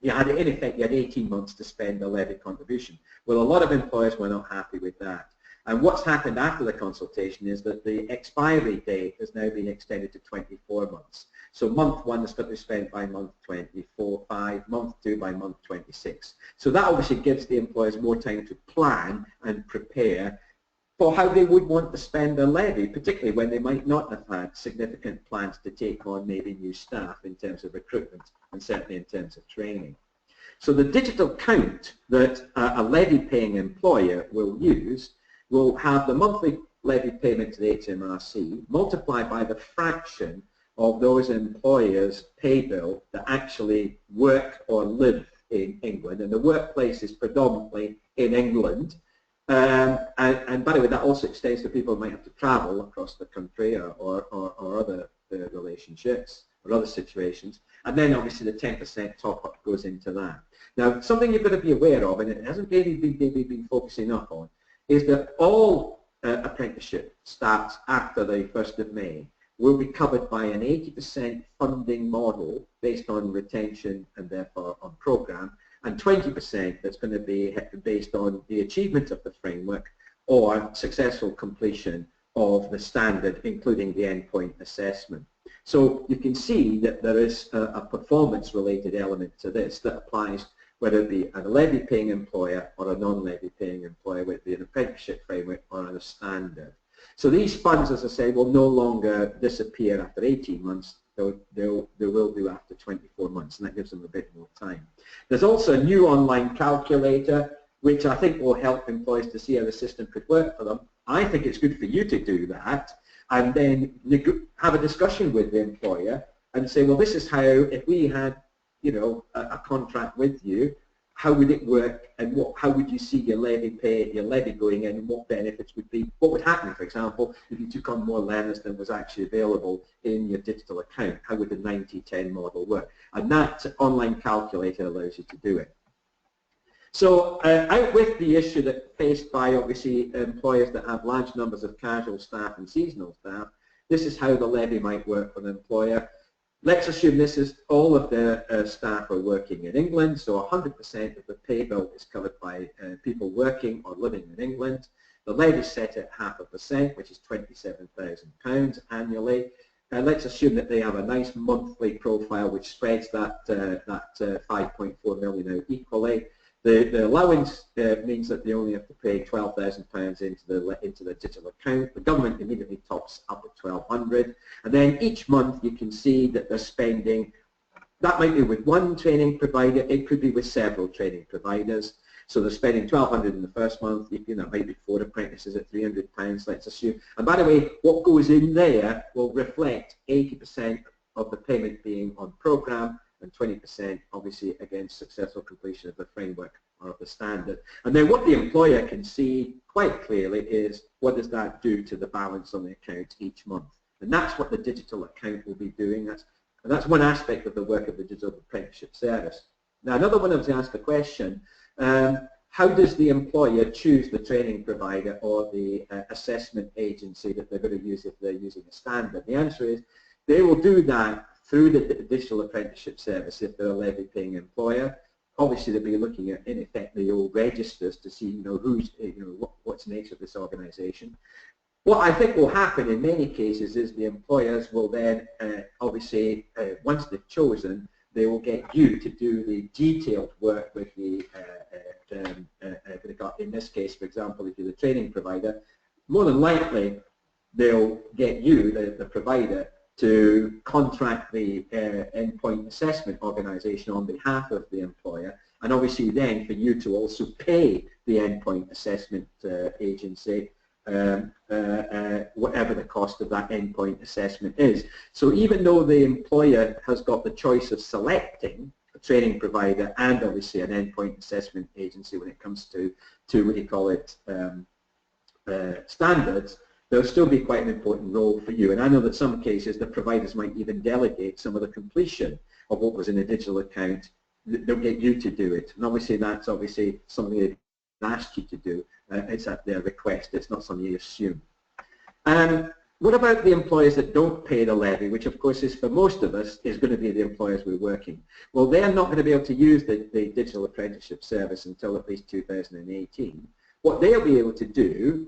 In effect, you had 18 months to spend a levy contribution. Well, a lot of employers were not happy with that. And what's happened after the consultation is that the expiry date has now been extended to 24 months. So month 1 is going to be spent by month 24, month 2 by month 26. So that obviously gives the employers more time to plan and prepare for how they would want to spend a levy, particularly when they might not have had significant plans to take on maybe new staff in terms of recruitment and certainly in terms of training. So the digital account that a levy-paying employer will use will have the monthly levy payment to the HMRC multiplied by the fraction of those employers' pay bill that actually work or live in England, and the workplace is predominantly in England. And by the way, that also extends to people who might have to travel across the country or other relationships or other situations. And then obviously the 10% top-up goes into that. Now, something you've got to be aware of, and it hasn't really been focusing up on, is that all apprenticeship starts after the 1st of May will be covered by an 80% funding model based on retention and therefore on programme, and 20% that's going to be based on the achievement of the framework or successful completion of the standard, including the endpoint assessment. So you can see that there is a performance-related element to this that applies whether it be a levy-paying employer or a non-levy-paying employer with an apprenticeship framework or on a standard. So these funds, as I say, will no longer disappear after 18 months. They will do after 24 months, and that gives them a bit more time. There's also a new online calculator, which I think will help employers to see how the system could work for them. I think it's good for you to do that, and then have a discussion with the employer and say, well, this is how, if we had, you know, a contract with you, how would it work, and how would you see your levy going in, and what benefits would be, what would happen, for example, if you took on more learners than was actually available in your digital account? How would the 90-10 model work? And that online calculator allows you to do it. So out with the issue that faced by obviously employers that have large numbers of casual staff and seasonal staff, this is how the levy might work for the employer. Let's assume this is all of the staff are working in England, so 100% of the pay bill is covered by people working or living in England. The levy is set at 0.5%, which is £27,000 annually. Let's assume that they have a nice monthly profile which spreads that 5.4 million out equally. The allowance means that they only have to pay £12,000 into the digital account. The government immediately tops up at £1,200, and then each month you can see that they're spending. That might be with one training provider. It could be with several training providers. So they're spending £1,200 in the first month. You know, maybe 4 apprentices at £300, let's assume. And by the way, what goes in there will reflect 80% of the payment being on program and 20% obviously against successful completion of the framework or of the standard. And then what the employer can see quite clearly is what does that do to the balance on the account each month. And that's what the digital account will be doing. That's one aspect of the work of the digital apprenticeship service. Now another one, I was asked the question, how does the employer choose the training provider or the assessment agency that they're going to use if they're using a standard? The answer is they will do that through the digital apprenticeship service if they're a levy-paying employer. Obviously, they'll be looking at, in effect, the old registers to see, what's the nature of this organisation. What I think will happen in many cases is the employers will then, obviously, once they've chosen, they will get you to do the detailed work with the, in this case, for example, if you're the training provider, more than likely they'll get you, the provider, to contract the endpoint assessment organisation on behalf of the employer, and obviously then for you to also pay the endpoint assessment agency whatever the cost of that endpoint assessment is. So even though the employer has got the choice of selecting a training provider and obviously an endpoint assessment agency when it comes to what do you call it, standards, there'll still be quite an important role for you. And I know that some cases the providers might even delegate some of the completion of what was in a digital account. They'll get you to do it. And obviously that's obviously something they've asked you to do. It's at their request. It's not something you assume. What about the employers that don't pay the levy, which of course is for most of us is going to be the employers we're working. Well, they're not going to be able to use the digital apprenticeship service until at least 2018. What they'll be able to do,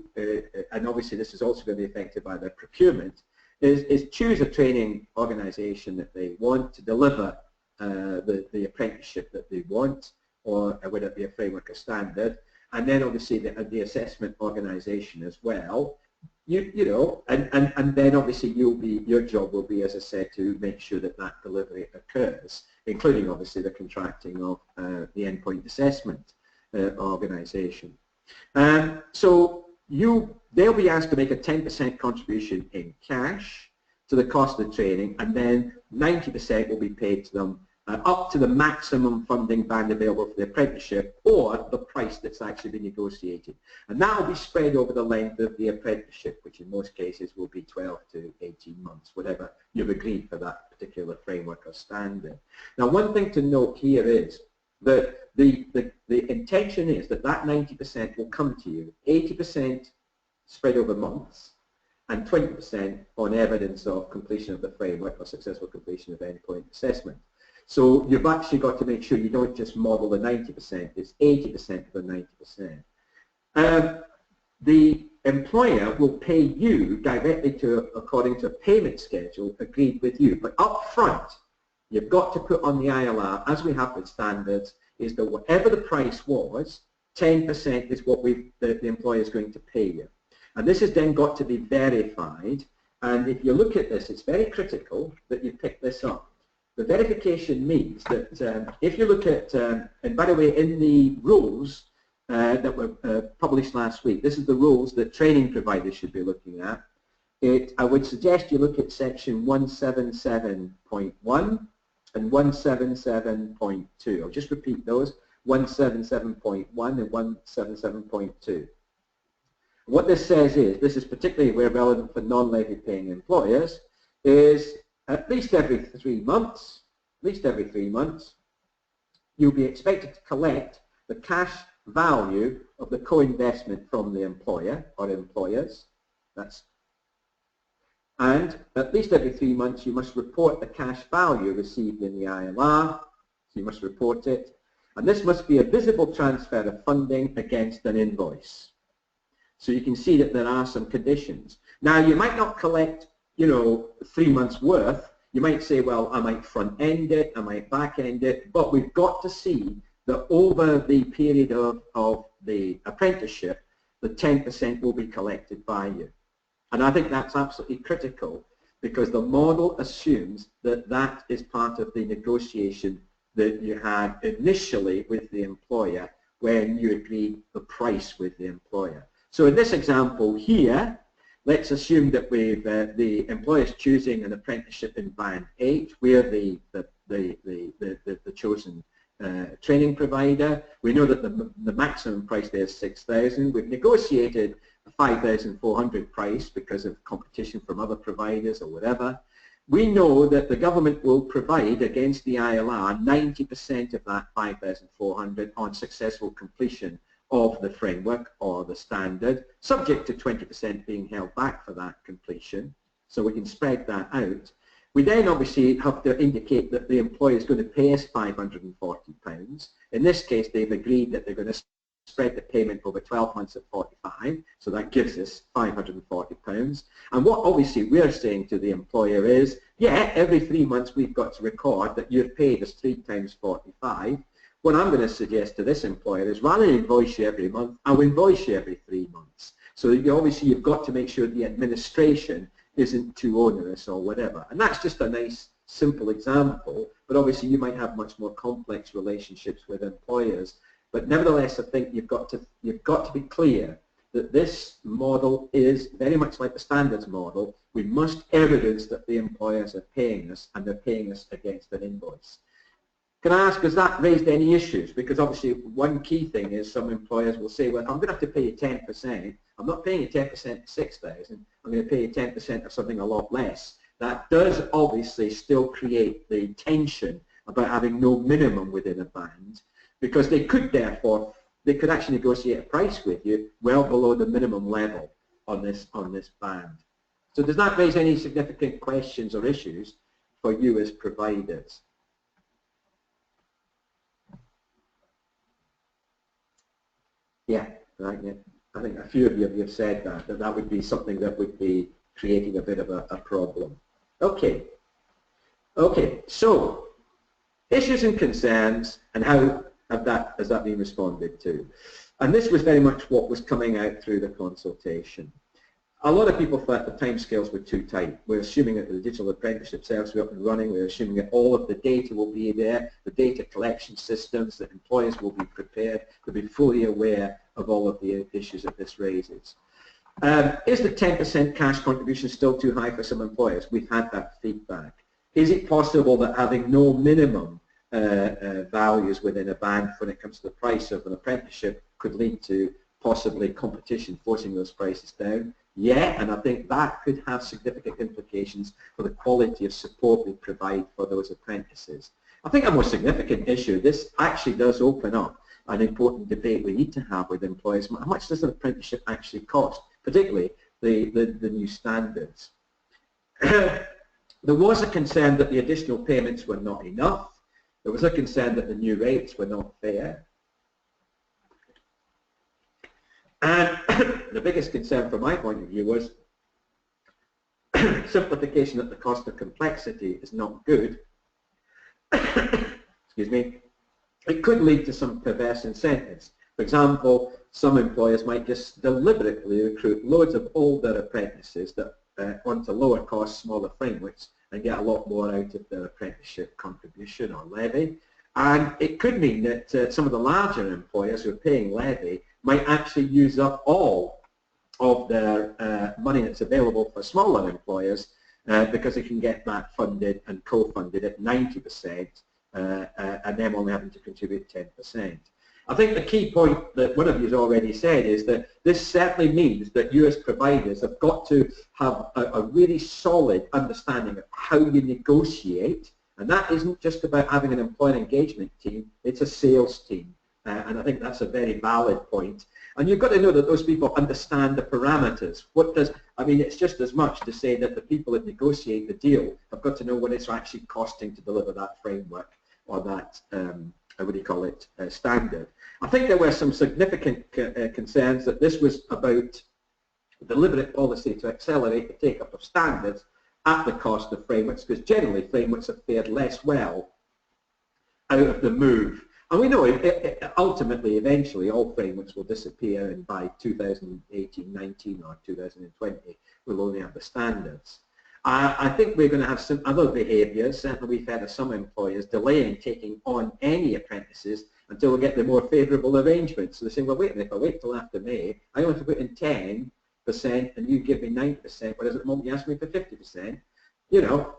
and obviously this is also going to be affected by their procurement, is choose a training organisation that they want to deliver the apprenticeship that they want, or whether it be a framework or standard, and then obviously the assessment organisation as well. And then obviously your job will be, as I said, to make sure that that delivery occurs, including obviously the contracting of the endpoint assessment organisation. So they'll be asked to make a 10% contribution in cash to the cost of the training, and then 90% will be paid to them up to the maximum funding band available for the apprenticeship or the price that's actually been negotiated. And that will be spread over the length of the apprenticeship, which in most cases will be 12 to 18 months, whatever you've agreed for that particular framework or standard. Now, one thing to note here is that the intention is that 90% will come to you, 80% spread over months, and 20% on evidence of completion of the framework or successful completion of endpoint assessment. So you've actually got to make sure you don't just model the 90%, it's 80% of the 90%. The employer will pay you directly according to a payment schedule agreed with you, but up front, you've got to put on the ILR, as we have with standards, is that whatever the price was, 10% is what the employer is going to pay you. And this has then got to be verified, and if you look at this, it's very critical that you pick this up. The verification means that if you look at, and by the way, in the rules that were published last week, this is the rules that training providers should be looking at. I would suggest you look at section 177.1 and 177.2. I'll just repeat those, 177.1 and 177.2. What this says is, this is particularly where relevant for non-levy paying employers, is at least every 3 months, you'll be expected to collect the cash value of the co-investment from the employer or employers. And at least every 3 months you must report the cash value received in the ILR, so you must report it. And this must be a visible transfer of funding against an invoice. So you can see that there are some conditions. Now, you might not collect, you know, 3 months' worth. You might say, well, I might front end it, I might back end it, but we've got to see that over the period of the apprenticeship, the 10% will be collected by you. And I think that's absolutely critical, because the model assumes that that is part of the negotiation that you had initially with the employer when you agreed the price with the employer. So in this example here, let's assume that the employer is choosing an apprenticeship in band 8. We're the chosen training provider. We know that the maximum price there is 6,000. We've negotiated a 5,400 price because of competition from other providers or whatever. We know that the government will provide against the ILR 90% of that 5,400 on successful completion of the framework or the standard, subject to 20% being held back for that completion. So we can spread that out. We then obviously have to indicate that the employer is going to pay us £540. In this case, they've agreed that they're going to spread the payment over 12 months at 45, so that gives us £540. And what obviously we're saying to the employer is, yeah, every 3 months we've got to record that you've paid us 3 times 45. What I'm going to suggest to this employer is, rather than invoice you every month, I'll invoice you every 3 months. So obviously you've got to make sure the administration isn't too onerous or whatever. And that's just a nice, simple example, but obviously you might have much more complex relationships with employers. But nevertheless, I think you've got to be clear that this model is very much like the standards model. We must evidence that the employers are paying us, and they're paying us against an invoice. Can I ask, has that raised any issues? Because obviously one key thing is some employers will say, well, I'm going to have to pay you 10%. I'm not paying you 10% of 6,000. I'm going to pay you 10% of something a lot less. That does obviously still create the tension about having no minimum within a band, because they could therefore, they could actually negotiate a price with you well below the minimum level on this band. So does that raise any significant questions or issues for you as providers? Yeah, right. Yeah. I think a few of you have said that would be something that would be creating a bit of a problem. Okay. Okay. So issues and concerns, and how has that been responded to? And this was very much what was coming out through the consultation. A lot of people thought the timescales were too tight. We're assuming that the digital apprenticeship service will be up and running. We're assuming that all of the data will be there, the data collection systems, that employers will be prepared to be fully aware of all of the issues that this raises. Is the 10% cash contribution still too high for some employers? We've had that feedback. Is it possible that having no minimum values within a band when it comes to the price of an apprenticeship could lead to possibly competition forcing those prices down? Yeah, and I think that could have significant implications for the quality of support we provide for those apprentices. I think a more significant issue, this actually does open up an important debate we need to have with employers. How much does an apprenticeship actually cost, particularly the new standards? There was a concern that the additional payments were not enough. There was a concern that the new rates were not fair. And the biggest concern from my point of view was simplification at the cost of complexity is not good. Excuse me. It could lead to some perverse incentives. For example, some employers might just deliberately recruit loads of older apprentices that onto lower cost, smaller frameworks and get a lot more out of their apprenticeship contribution or levy. And it could mean that some of the larger employers who are paying levy might actually use up all of their money that's available for smaller employers because they can get that funded and co-funded at 90% and them only having to contribute 10%. I think the key point that one of you has already said is that this certainly means that you as providers have got to have a really solid understanding of how you negotiate, and that isn't just about having an employer engagement team, it's a sales team. And I think that's a very valid point. And you've got to know that those people understand the parameters. I mean, it's just as much to say that the people that negotiate the deal have got to know what it's actually costing to deliver that framework or that, what do you call it, standard. I think there were some significant concerns that this was about deliberate policy to accelerate the take-up of standards at the cost of frameworks, because generally frameworks have fared less well out of the move. And we know ultimately, eventually, all frameworks will disappear, and by 2018-19 or 2020, we'll only have the standards. I think we're going to have some other behaviours. Certainly we've had some employers delaying taking on any apprentices until we get the more favourable arrangements. So they're saying, well, wait a minute, if I wait till after May, I only have to put in 10% and you give me 9%, whereas at the moment you ask me for 50%. You know,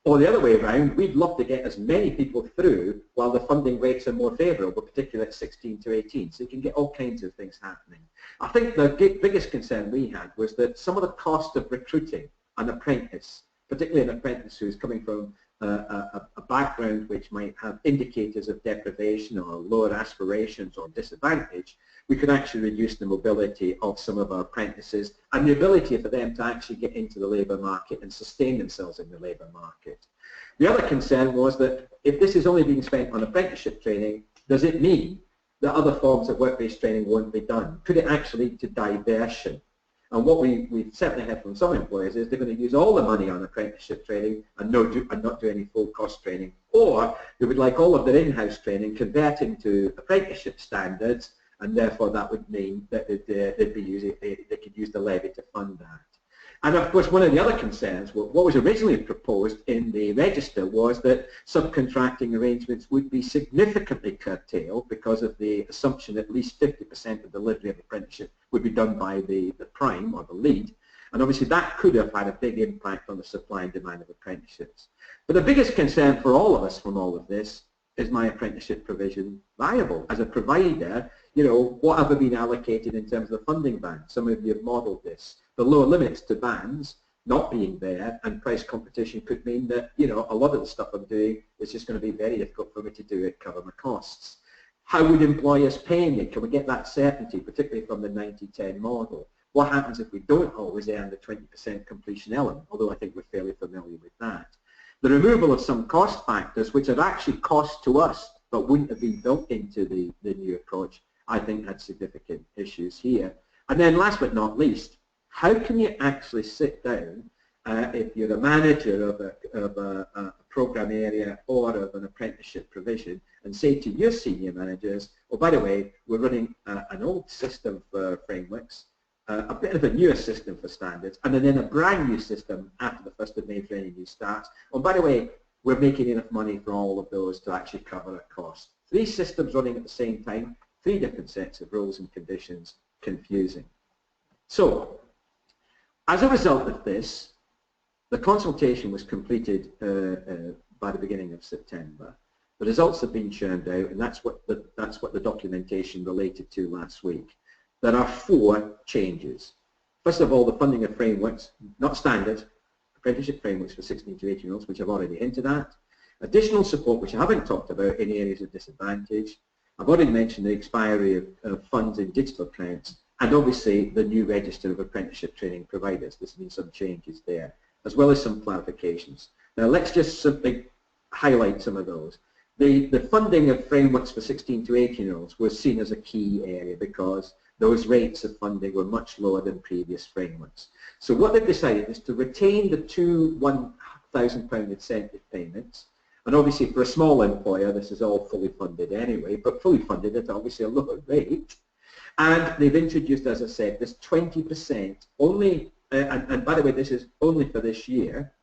or the other way around, we'd love to get as many people through while the funding rates are more favourable, particularly at 16 to 18. So you can get all kinds of things happening. I think the biggest concern we had was that some of the cost of recruiting an apprentice, particularly an apprentice who's coming from a background which might have indicators of deprivation or lower aspirations or disadvantage, we could actually reduce the mobility of some of our apprentices and the ability for them to actually get into the labour market and sustain themselves in the labour market. The other concern was that if this is only being spent on apprenticeship training, does it mean that other forms of work-based training won't be done? Could it actually lead to diversion? And what we've certainly heard from some employers is they're going to use all the money on apprenticeship training and not do any full cost training. Or they would like all of their in-house training convert into apprenticeship standards, and therefore that would mean that they could use the levy to fund that. And of course, one of the other concerns, what was originally proposed in the register, was that subcontracting arrangements would be significantly curtailed because of the assumption that at least 50% of delivery of apprenticeship would be done by the prime or the lead. And obviously that could have had a big impact on the supply and demand of apprenticeships. But the biggest concern for all of us from all of this is my apprenticeship provision viable? As a provider, you know, what have I been allocated in terms of the funding band? Some of you have modelled this. The lower limits to bands not being there and price competition could mean that, you know, a lot of the stuff I'm doing is just going to be very difficult for me to do it, cover my costs. How would employers pay me? Can we get that certainty, particularly from the 90-10 model? What happens if we don't always earn the 20% completion element, although I think we're fairly familiar with that. The removal of some cost factors, which are actually cost to us, but wouldn't have been built into the new approach, I think had significant issues here. And then last but not least, how can you actually sit down if you're a manager of a program area or of an apprenticeship provision and say to your senior managers, oh, by the way, we're running an old system for frameworks, a bit of a newer system for standards, and then a brand new system after the 1st of May for any new starts. Oh, by the way, we're making enough money for all of those to actually cover a cost. 3 systems running at the same time, 3 different sets of rules and conditions, confusing. So, as a result of this, the consultation was completed by the beginning of September. The results have been churned out, and that's what the documentation related to last week. There are 4 changes. First of all, the funding of frameworks, not standard, apprenticeship frameworks for 16 to 18-year-olds, which I've already hinted at. Additional support, which I haven't talked about, in areas of disadvantage. I've already mentioned the expiry of funds in digital accounts, and obviously the new register of apprenticeship training providers. There's been some changes there, as well as some clarifications. Now let's just simply highlight some of those. The funding of frameworks for 16 to 18-year-olds was seen as a key area because those rates of funding were much lower than previous frameworks. So what they've decided is to retain the 2 £1,000 incentive payments, and obviously for a small employer this is all fully funded anyway, but fully funded at obviously a lower rate. And they've introduced, as I said, this 20% only, and by the way, this is only for this year,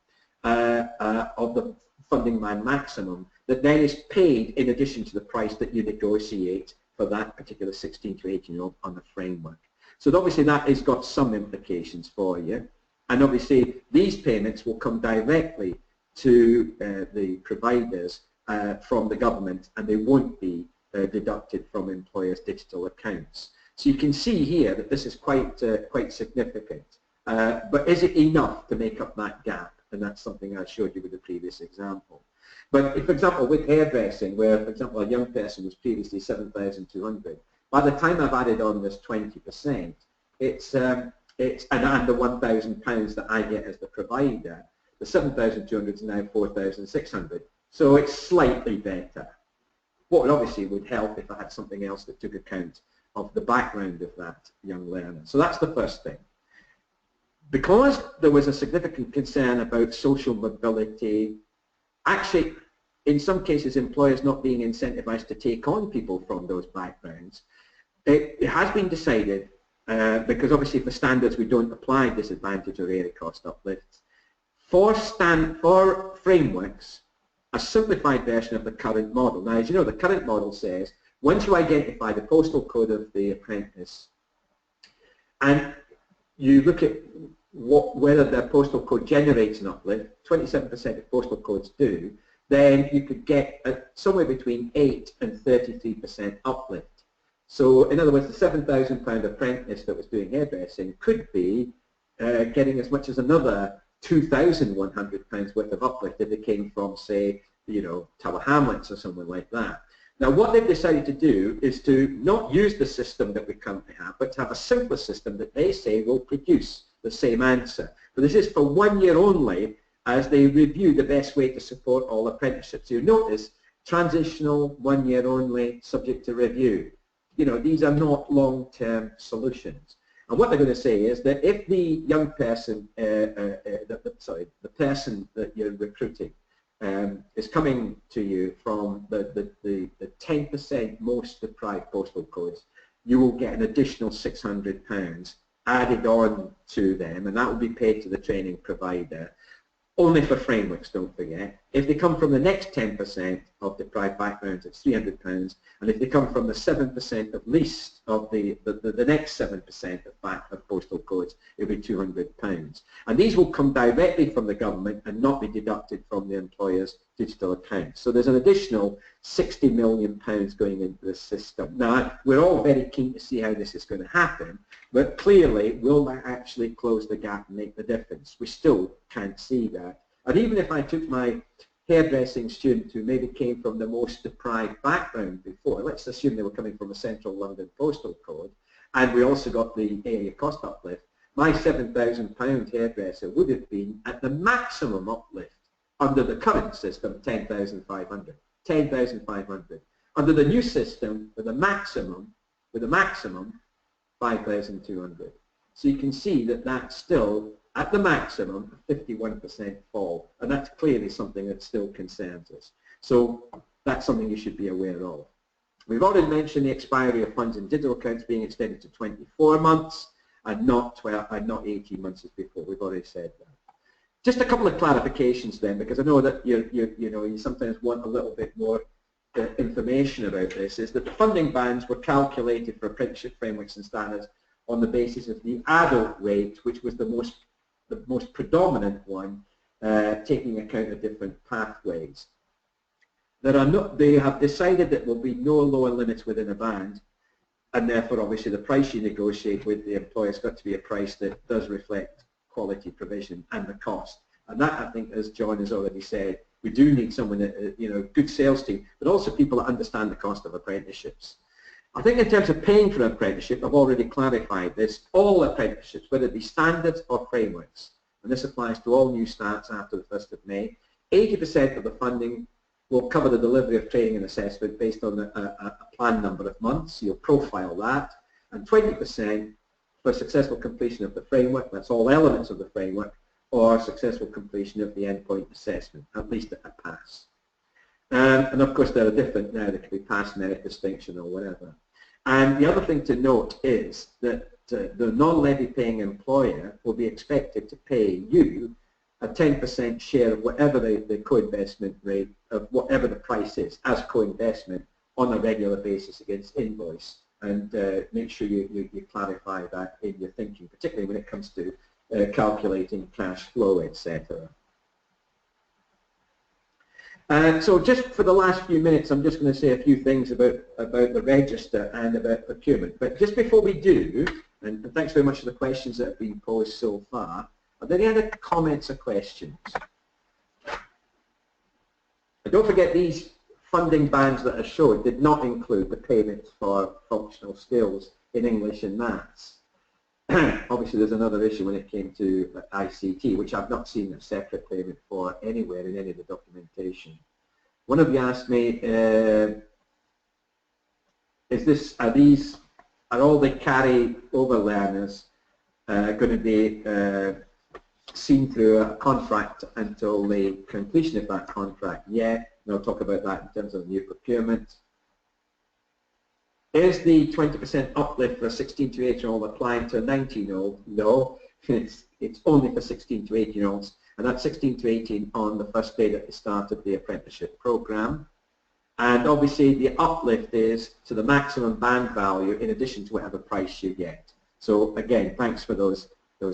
of the funding man maximum, that then is paid in addition to the price that you negotiate for that particular 16 to 18-year-old on the framework. So obviously that has got some implications for you. And obviously these payments will come directly to the providers from the government, and they won't be deducted from employers' digital accounts. So you can see here that this is quite significant. But is it enough to make up that gap? And that's something I showed you with the previous example. But if, for example, with hairdressing, where, for example, a young person was previously 7,200, by the time I've added on this 20%, it's and the £1,000 that I get as the provider, the 7,200 is now 4,600. So it's slightly better. What obviously would help if I had something else that took account of the background of that young learner. So that's the first thing. because there was a significant concern about social mobility, actually in some cases employers not being incentivized to take on people from those backgrounds, it has been decided, because obviously for standards we don't apply disadvantage or area cost uplifts, for frameworks, a simplified version of the current model. Now, as you know, the current model says once you identify the postal code of the apprentice and you look at whether their postal code generates an uplift, 27% of postal codes do, then you could get somewhere between 8 and 33% uplift. So in other words, the £7,000 apprentice that was doing hairdressing could be getting as much as another £2,100 worth of uplift if they came from, say, Tower Hamlets or somewhere like that. Now, what they've decided to do is to not use the system that we currently have, but to have a simpler system that they say will produce the same answer. But this is for 1 year only as they review the best way to support all apprenticeships. You notice transitional, 1 year only, subject to review. These are not long-term solutions. And what they're going to say is that if the young person, the person that you're recruiting is coming to you from the 10% most deprived postal codes, you will get an additional £600 added on to them, and that will be paid to the training provider. Only for frameworks, don't forget. If they come from the next 10% of deprived backgrounds, it's £300, and if they come from the 7% of least of the next 7% of postal codes, it'll be £200. And these will come directly from the government and not be deducted from the employer's digital account. So there's an additional £60 million going into the system. Now, we're all very keen to see how this is going to happen, but clearly, will that actually close the gap and make the difference? We still can't see that. And even if I took my hairdressing student who maybe came from the most deprived background before, let's assume they were coming from a central London postal code, and we also got the area cost uplift, my £7,000 hairdresser would have been at the maximum uplift under the current system, 10,500. 10,500. Under the new system, with a maximum, 5,200. So you can see that that's still, at the maximum, a 51% fall, and that's clearly something that still concerns us. So that's something you should be aware of. We've already mentioned the expiry of funds in digital accounts being extended to 24 months and not 18 months as before. We've already said that. Just a couple of clarifications then, because I know that you sometimes want a little bit more information about this, is that the funding bands were calculated for apprenticeship frameworks and standards on the basis of the adult rate, which was the most predominant one, taking account of different pathways. They have decided that there will be no lower limits within a band, and therefore obviously the price you negotiate with the employer has got to be a price that does reflect quality provision and the cost. And that, I think, as John has already said, we do need someone that, good sales team, but also people that understand the cost of apprenticeships. I think in terms of paying for an apprenticeship, I've already clarified this, all apprenticeships, whether it be standards or frameworks, and this applies to all new starts after the 1st of May, 80% of the funding will cover the delivery of training and assessment based on a planned number of months. You'll profile that, and 20% for successful completion of the framework, that's all elements of the framework, or successful completion of the endpoint assessment, at least a pass. And of course there are different now, there could be pass, merit, distinction or whatever. And the other thing to note is that the non-levy paying employer will be expected to pay you a 10% share of whatever the co-investment rate, of whatever the price is, as co-investment on a regular basis against invoice. And make sure you clarify that in your thinking, particularly when it comes to calculating cash flow, etc. So just for the last few minutes, I'm just going to say a few things about the register and about procurement. But just before we do, and thanks very much for the questions that have been posed so far, are there any other comments or questions? And don't forget, these funding bands that are shown did not include the payments for functional skills in English and maths. Obviously there's another issue when it came to ICT, which I've not seen a separate payment for anywhere in any of the documentation. One of you asked me, are all the carry over learners going to be seen through a contract until the completion of that contract. Yeah, and I'll talk about that in terms of new procurement. Is the 20% uplift for a 16 to 18-year-old applying to a 19-year-old? No, it's only for 16 to 18-year-olds, and that's 16 to 18 on the first day that they started the apprenticeship program. And obviously the uplift is to the maximum band value in addition to whatever price you get. So again, thanks for those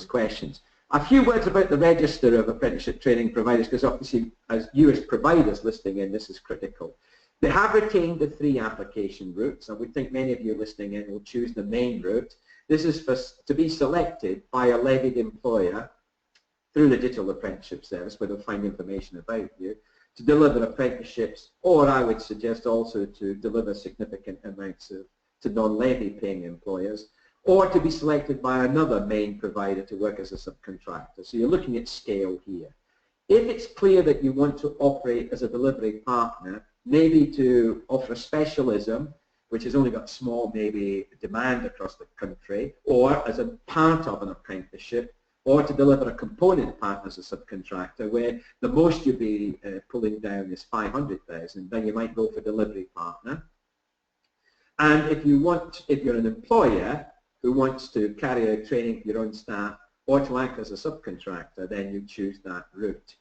questions. A few words about the register of apprenticeship training providers, because obviously as you as providers listening in, this is critical. They have retained the 3 application routes, and we think many of you listening in will choose the main route. This is to be selected by a levied employer through the digital apprenticeship service, where they'll find information about you, to deliver apprenticeships, or I would suggest also to deliver significant amounts to non-levy paying employers, or to be selected by another main provider to work as a subcontractor. So you're looking at scale here. If it's clear that you want to operate as a delivery partner, maybe to offer specialism, which has only got small maybe demand across the country, or as a part of an apprenticeship, or to deliver a component part as a subcontractor, where the most you'll be pulling down is 500,000, then you might go for delivery partner. And if you're an employer who wants to carry out training for your own staff or to act as a subcontractor, then you choose that route.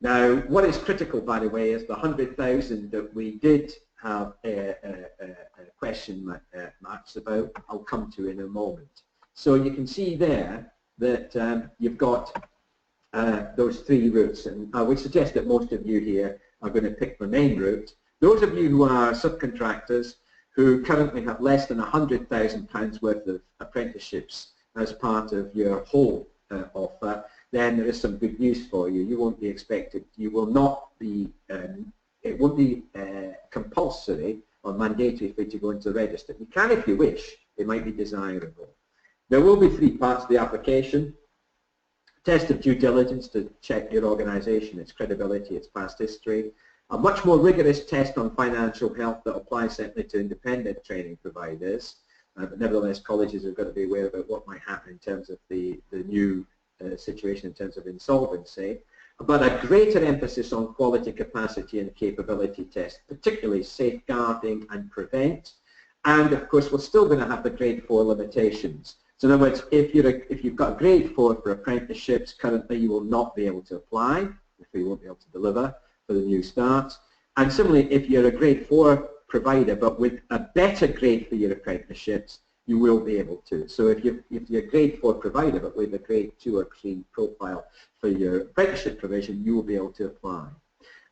Now, what is critical, by the way, is the 100,000 that we did have a question marks about, I'll come to in a moment. So you can see there that you've got those 3 routes, and I would suggest that most of you here are going to pick the main route. Those of you who are subcontractors who currently have less than £100,000 worth of apprenticeships as part of your whole offer, then there is some good news for you. You won't be expected, you will not be, it won't be compulsory or mandatory for you to go into the register. You can if you wish, it might be desirable. There will be 3 parts of the application. Test of due diligence to check your organisation, its credibility, its past history. A much more rigorous test on financial health that applies simply to independent training providers. But nevertheless, colleges have got to be aware about what might happen in terms of the new situation in terms of insolvency. But a greater emphasis on quality, capacity and capability test, particularly safeguarding and prevent. And of course, we're still going to have the grade 4 limitations. So in other words, if you've got a grade 4 for apprenticeships, currently you will not be able to apply, if you won't be able to deliver for the new starts. And similarly, if you're a grade 4 provider, but with a better grade for your apprenticeships, you will be able to. So if you're a grade 4 provider, but with a grade 2 or 3 profile for your apprenticeship provision, you will be able to apply.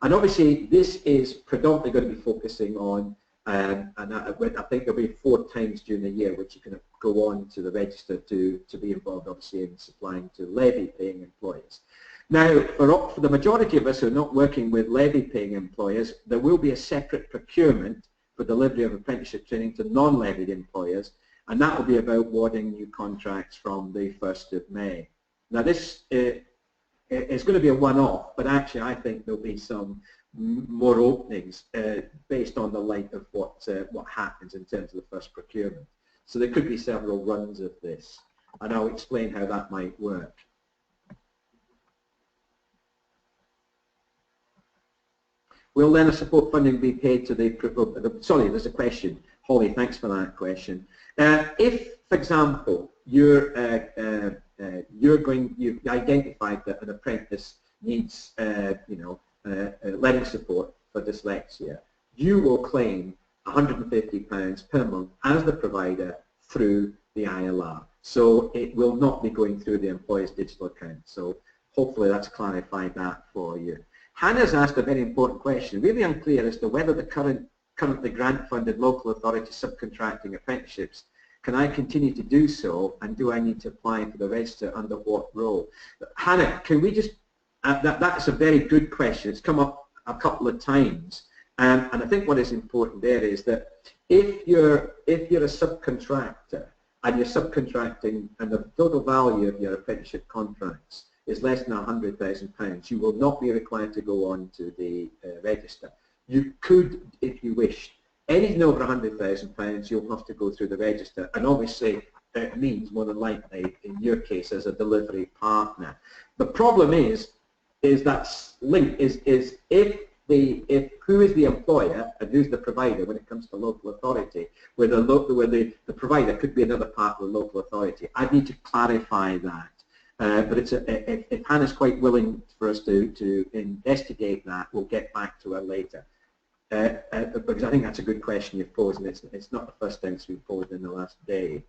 And obviously, this is predominantly going to be focusing on, and I think there'll be 4 times during the year which you can go on to the register to be involved, obviously, in supplying to levy-paying employers. Now, for the majority of us who are not working with levy-paying employers, there will be a separate procurement for delivery of apprenticeship training to non-levied employers, and that will be about awarding new contracts from the 1st of May. Now, this is going to be a one-off, but actually I think there'll be some more openings based on the light of what happens in terms of the first procurement. So there could be several runs of this, and I'll explain how that might work. Will then a support funding be paid to the, sorry, there's a question. Holly, thanks for that question. If, for example, you've identified that an apprentice needs, learning support for dyslexia, you will claim £150 per month as the provider through the ILR. So it will not be going through the employer's digital account. So hopefully that's clarified that for you. Hannah's asked a very important question, really unclear as to whether the currently grant-funded local authority subcontracting apprenticeships, can I continue to do so, and do I need to apply for the register under what role? Hannah, can we just, that's a very good question. It's come up a couple of times, and I think what is important there is that if you're a subcontractor and you're subcontracting and the total value of your apprenticeship contracts is less than £100,000, you will not be required to go on to the register. You could, if you wished. Anything over £100,000, you'll have to go through the register. And obviously, means, more than likely, in your case, as a delivery partner. The problem is that link is if who is the employer and who's the provider when it comes to local authority, where the provider could be another part of the local authority. I need to clarify that. But if Hannah's quite willing for us to investigate that, we'll get back to her later. Because I think that's a good question you've posed, and it's not the first time it's been posed in the last day.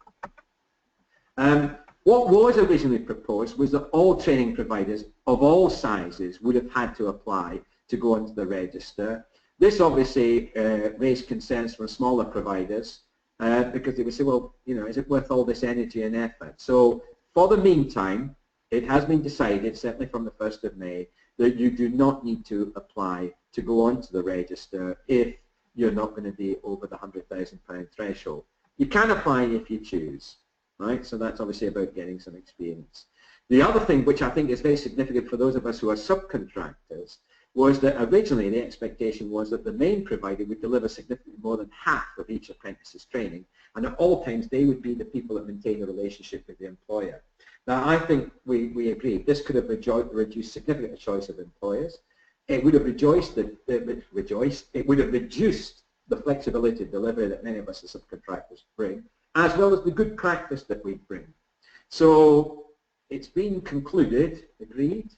What was originally proposed was that all training providers of all sizes would have had to apply to go onto the register. This obviously raised concerns from smaller providers because they would say, well, you know, is it worth all this energy and effort? So for the meantime, it has been decided, certainly from the 1st of May, that you do not need to apply to go onto the register if you're not going to be over the £100,000 threshold. You can apply if you choose, right? So that's obviously about getting some experience. The other thing, which I think is very significant for those of us who are subcontractors, was that originally the expectation was that the main provider would deliver significantly more than half of each apprentice's training, and at all times they would be the people that maintain a relationship with the employer. Now, I think we agree this could have reduced significant choice of employers. It would have reduced the flexibility of delivery that many of us as subcontractors bring, as well as the good practice that we bring. So it's been concluded, agreed,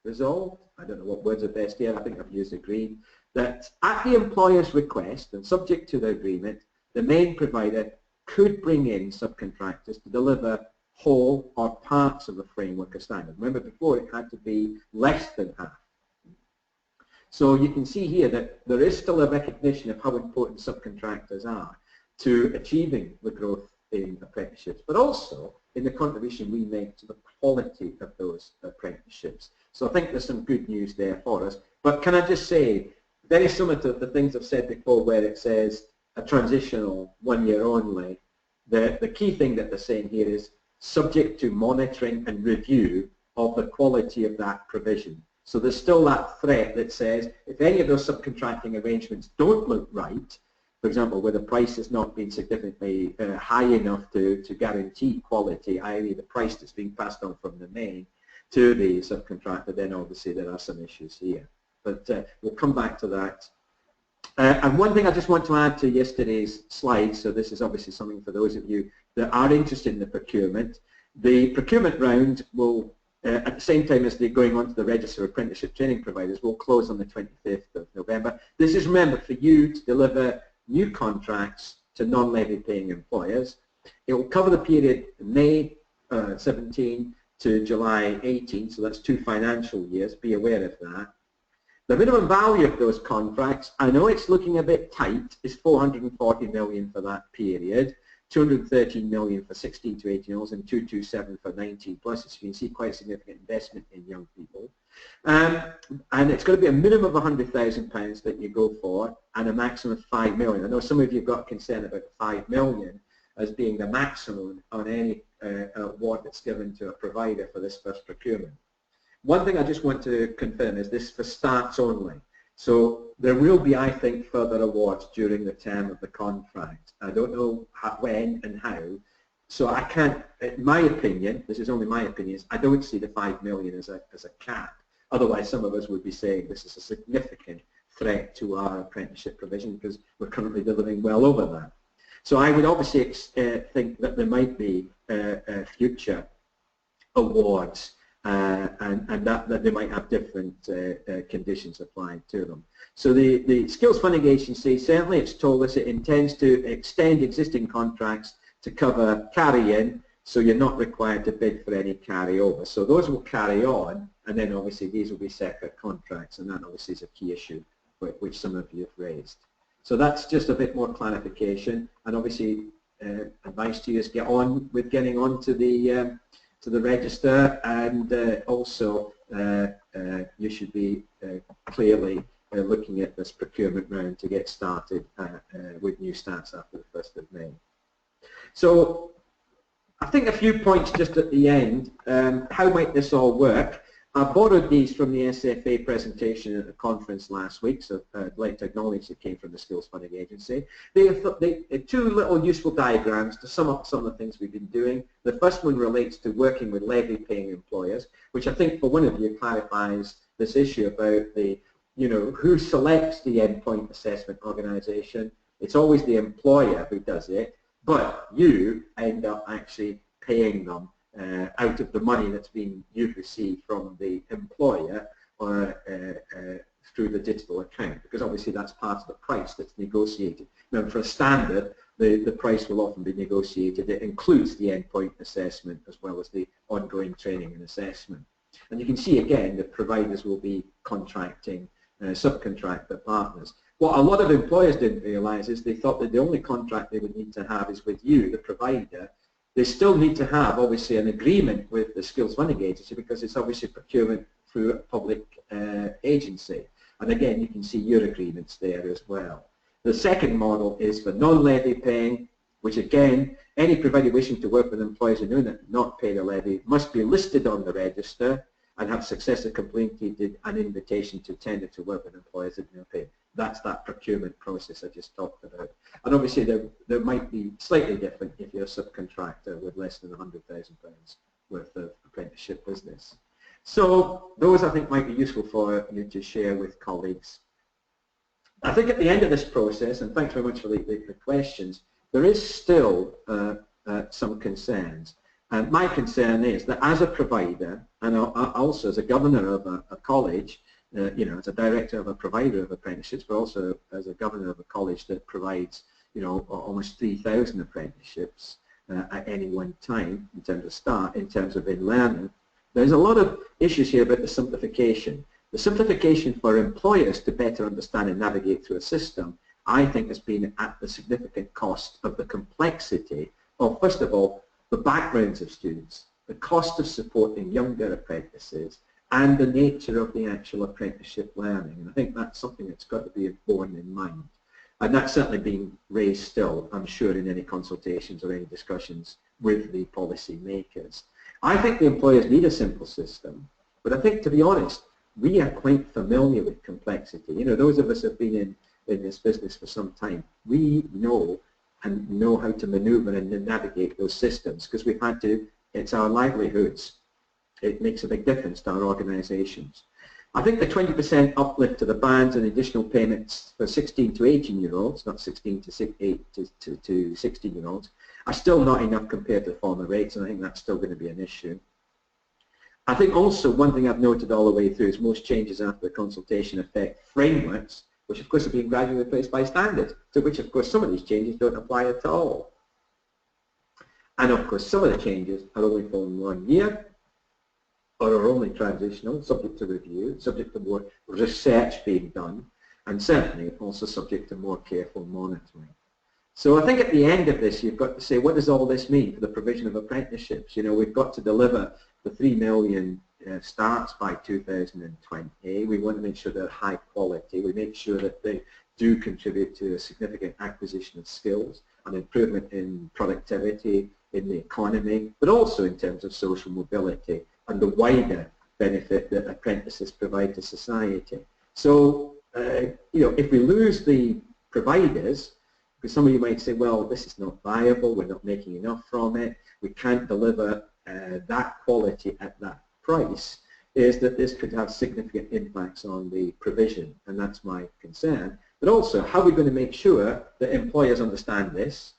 resolved, I don't know what words are best here, I think I've used agreed, that at the employer's request and subject to the agreement, the main provider could bring in subcontractors to deliver whole or parts of the framework of standard. Remember, before it had to be less than half. So you can see here that there is still a recognition of how important subcontractors are to achieving the growth in apprenticeships, but also in the contribution we make to the quality of those apprenticeships. So I think there's some good news there for us. But can I just say, very similar to the things I've said before where it says a transitional 1 year only, the key thing that they're saying here is subject to monitoring and review of the quality of that provision. So there's still that threat that says if any of those subcontracting arrangements don't look right, for example, where the price has not been significantly high enough to guarantee quality, i.e. the price that's being passed on from the main to the subcontractor, then obviously there are some issues here. But we'll come back to that. And one thing I just want to add to yesterday's slide, so this is obviously something for those of you that are interested in the procurement. The procurement round will, at the same time as they're going on to the register of apprenticeship training providers, will close on the 25th of November. This is, remember, for you to deliver new contracts to non-levy paying employers. It will cover the period May 17 to July 18, so that's 2 financial years, be aware of that. The minimum value of those contracts, I know it's looking a bit tight, is 440 million for that period, 213 million for 16 to 18 year olds and 227 for 19 plus. As you can see, quite a significant investment in young people. And it's going to be a minimum of £100,000 that you go for and a maximum of 5 million. I know some of you have got concern about 5 million as being the maximum on any award that's given to a provider for this first procurement. One thing I just want to confirm is this for starts only. So there will be, I think, further awards during the term of the contract. I don't know when and how. So I can't, in my opinion, this is only my opinion, I don't see the 5 million as a cap. Otherwise, some of us would be saying this is a significant threat to our apprenticeship provision because we're currently delivering well over that. So I would obviously think that there might be future awards and that they might have different conditions applied to them. So the Skills Funding Agency, certainly it's told us it intends to extend existing contracts to cover carry-in, so you're not required to bid for any carry-over. So those will carry on, and then obviously these will be separate contracts, and that obviously is a key issue which some of you have raised. So that's just a bit more clarification, and obviously advice to you is get on with getting on to the register, and also you should be clearly looking at this procurement round to get started with new starts after the 1st of May. So I think a few points just at the end. How might this all work? I borrowed these from the SFA presentation at a conference last week, so I'd like to acknowledge it came from the Skills Funding Agency. They have two little useful diagrams to sum up some of the things we've been doing. The first one relates to working with levy-paying employers, which I think for one of you clarifies this issue about the, who selects the endpoint assessment organization. It's always the employer who does it, but you end up actually paying them out of the money that's been you've received from the employer or through the digital account, because obviously that's part of the price that's negotiated. Now, for a standard, the price will often be negotiated. It includes the endpoint assessment as well as the ongoing training and assessment. And you can see again that providers will be contracting subcontractor partners. What a lot of employers didn't realize is they thought that the only contract they would need to have is with you, the provider. They still need to have, obviously, an agreement with the Skills Funding Agency because it's obviously procurement through a public agency. And again, you can see your agreements there as well. The second model is for non-levy paying, which again, any provider wishing to work with employers who do not pay the levy must be listed on the register and have successfully completed an invitation to tender to work with employers that do not pay. That's that procurement process I just talked about. And obviously there might be slightly different if you're a subcontractor with less than £100,000 worth of apprenticeship business. So those I think might be useful for you to share with colleagues. I think at the end of this process, and thanks very much for the questions, there is still some concerns. And my concern is that as a provider, and also as a governor of a college, as a director of a provider of apprenticeships, but also as a governor of a college that provides, almost 3,000 apprenticeships at any one time in terms of in-learning, there's a lot of issues here about the simplification. The simplification for employers to better understand and navigate through a system, I think, has been at the significant cost of the complexity of, first of all, the backgrounds of students, the cost of supporting younger apprentices, and the nature of the actual apprenticeship learning. And I think that's something that's got to be borne in mind. And that's certainly being raised still, I'm sure, in any consultations or any discussions with the policy makers. I think the employers need a simple system, but I think, to be honest, we are quite familiar with complexity. Those of us who have been in this business for some time, we know how to maneuver and navigate those systems because we've had to, it's our livelihoods. It makes a big difference to our organisations. I think the 20% uplift to the bands and additional payments for 16 to 18-year-olds, not 16 to 16-year-olds, are still not enough compared to the former rates, and I think that's still going to be an issue. I think also one thing I've noted all the way through is most changes after the consultation affect frameworks, which of course are being gradually replaced by standards, to which of course some of these changes don't apply at all. And of course some of the changes are only for 1 year, or are only transitional, subject to review, subject to more research being done, and certainly also subject to more careful monitoring. So I think at the end of this, you've got to say, what does all this mean for the provision of apprenticeships? We've got to deliver the 3 million starts by 2020. We want to make sure they're high quality. We make sure that they do contribute to a significant acquisition of skills, an improvement in productivity, in the economy, but also in terms of social mobility and the wider benefit that apprentices provide to society. So, if we lose the providers, because some of you might say, well, this is not viable, we're not making enough from it, we can't deliver that quality at that price, is that this could have significant impacts on the provision, and that's my concern. But also, how are we going to make sure that employers understand this?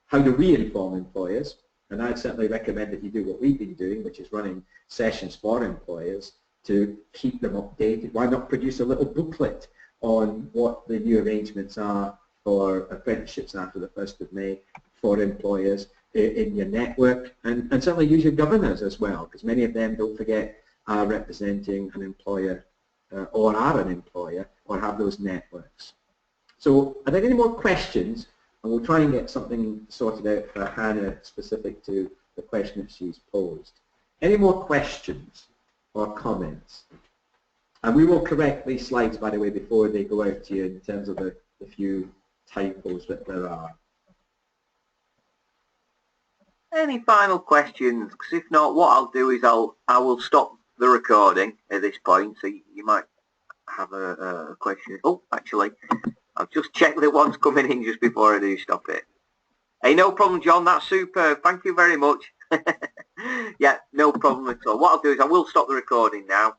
How do we inform employers? And I'd certainly recommend that you do what we've been doing, which is running sessions for employers to keep them updated. Why not produce a little booklet on what the new arrangements are for apprenticeships after the 1st of May for employers in your network, and certainly use your governors as well, because many of them, don't forget, are representing an employer or are an employer or have those networks. So are there any more questions? And we'll try and get something sorted out for Hannah specific to the question that she's posed. Any more questions or comments? And we will correct these slides, by the way, before they go out to you in terms of the few typos that there are. Any final questions? Because if not, what I'll do is I will stop the recording at this point, so you might have a question. Oh, actually, I've just checked that one's coming in just before I do stop it. Hey, no problem, John. That's superb. Thank you very much. Yeah, no problem at all. What I'll do is I will stop the recording now,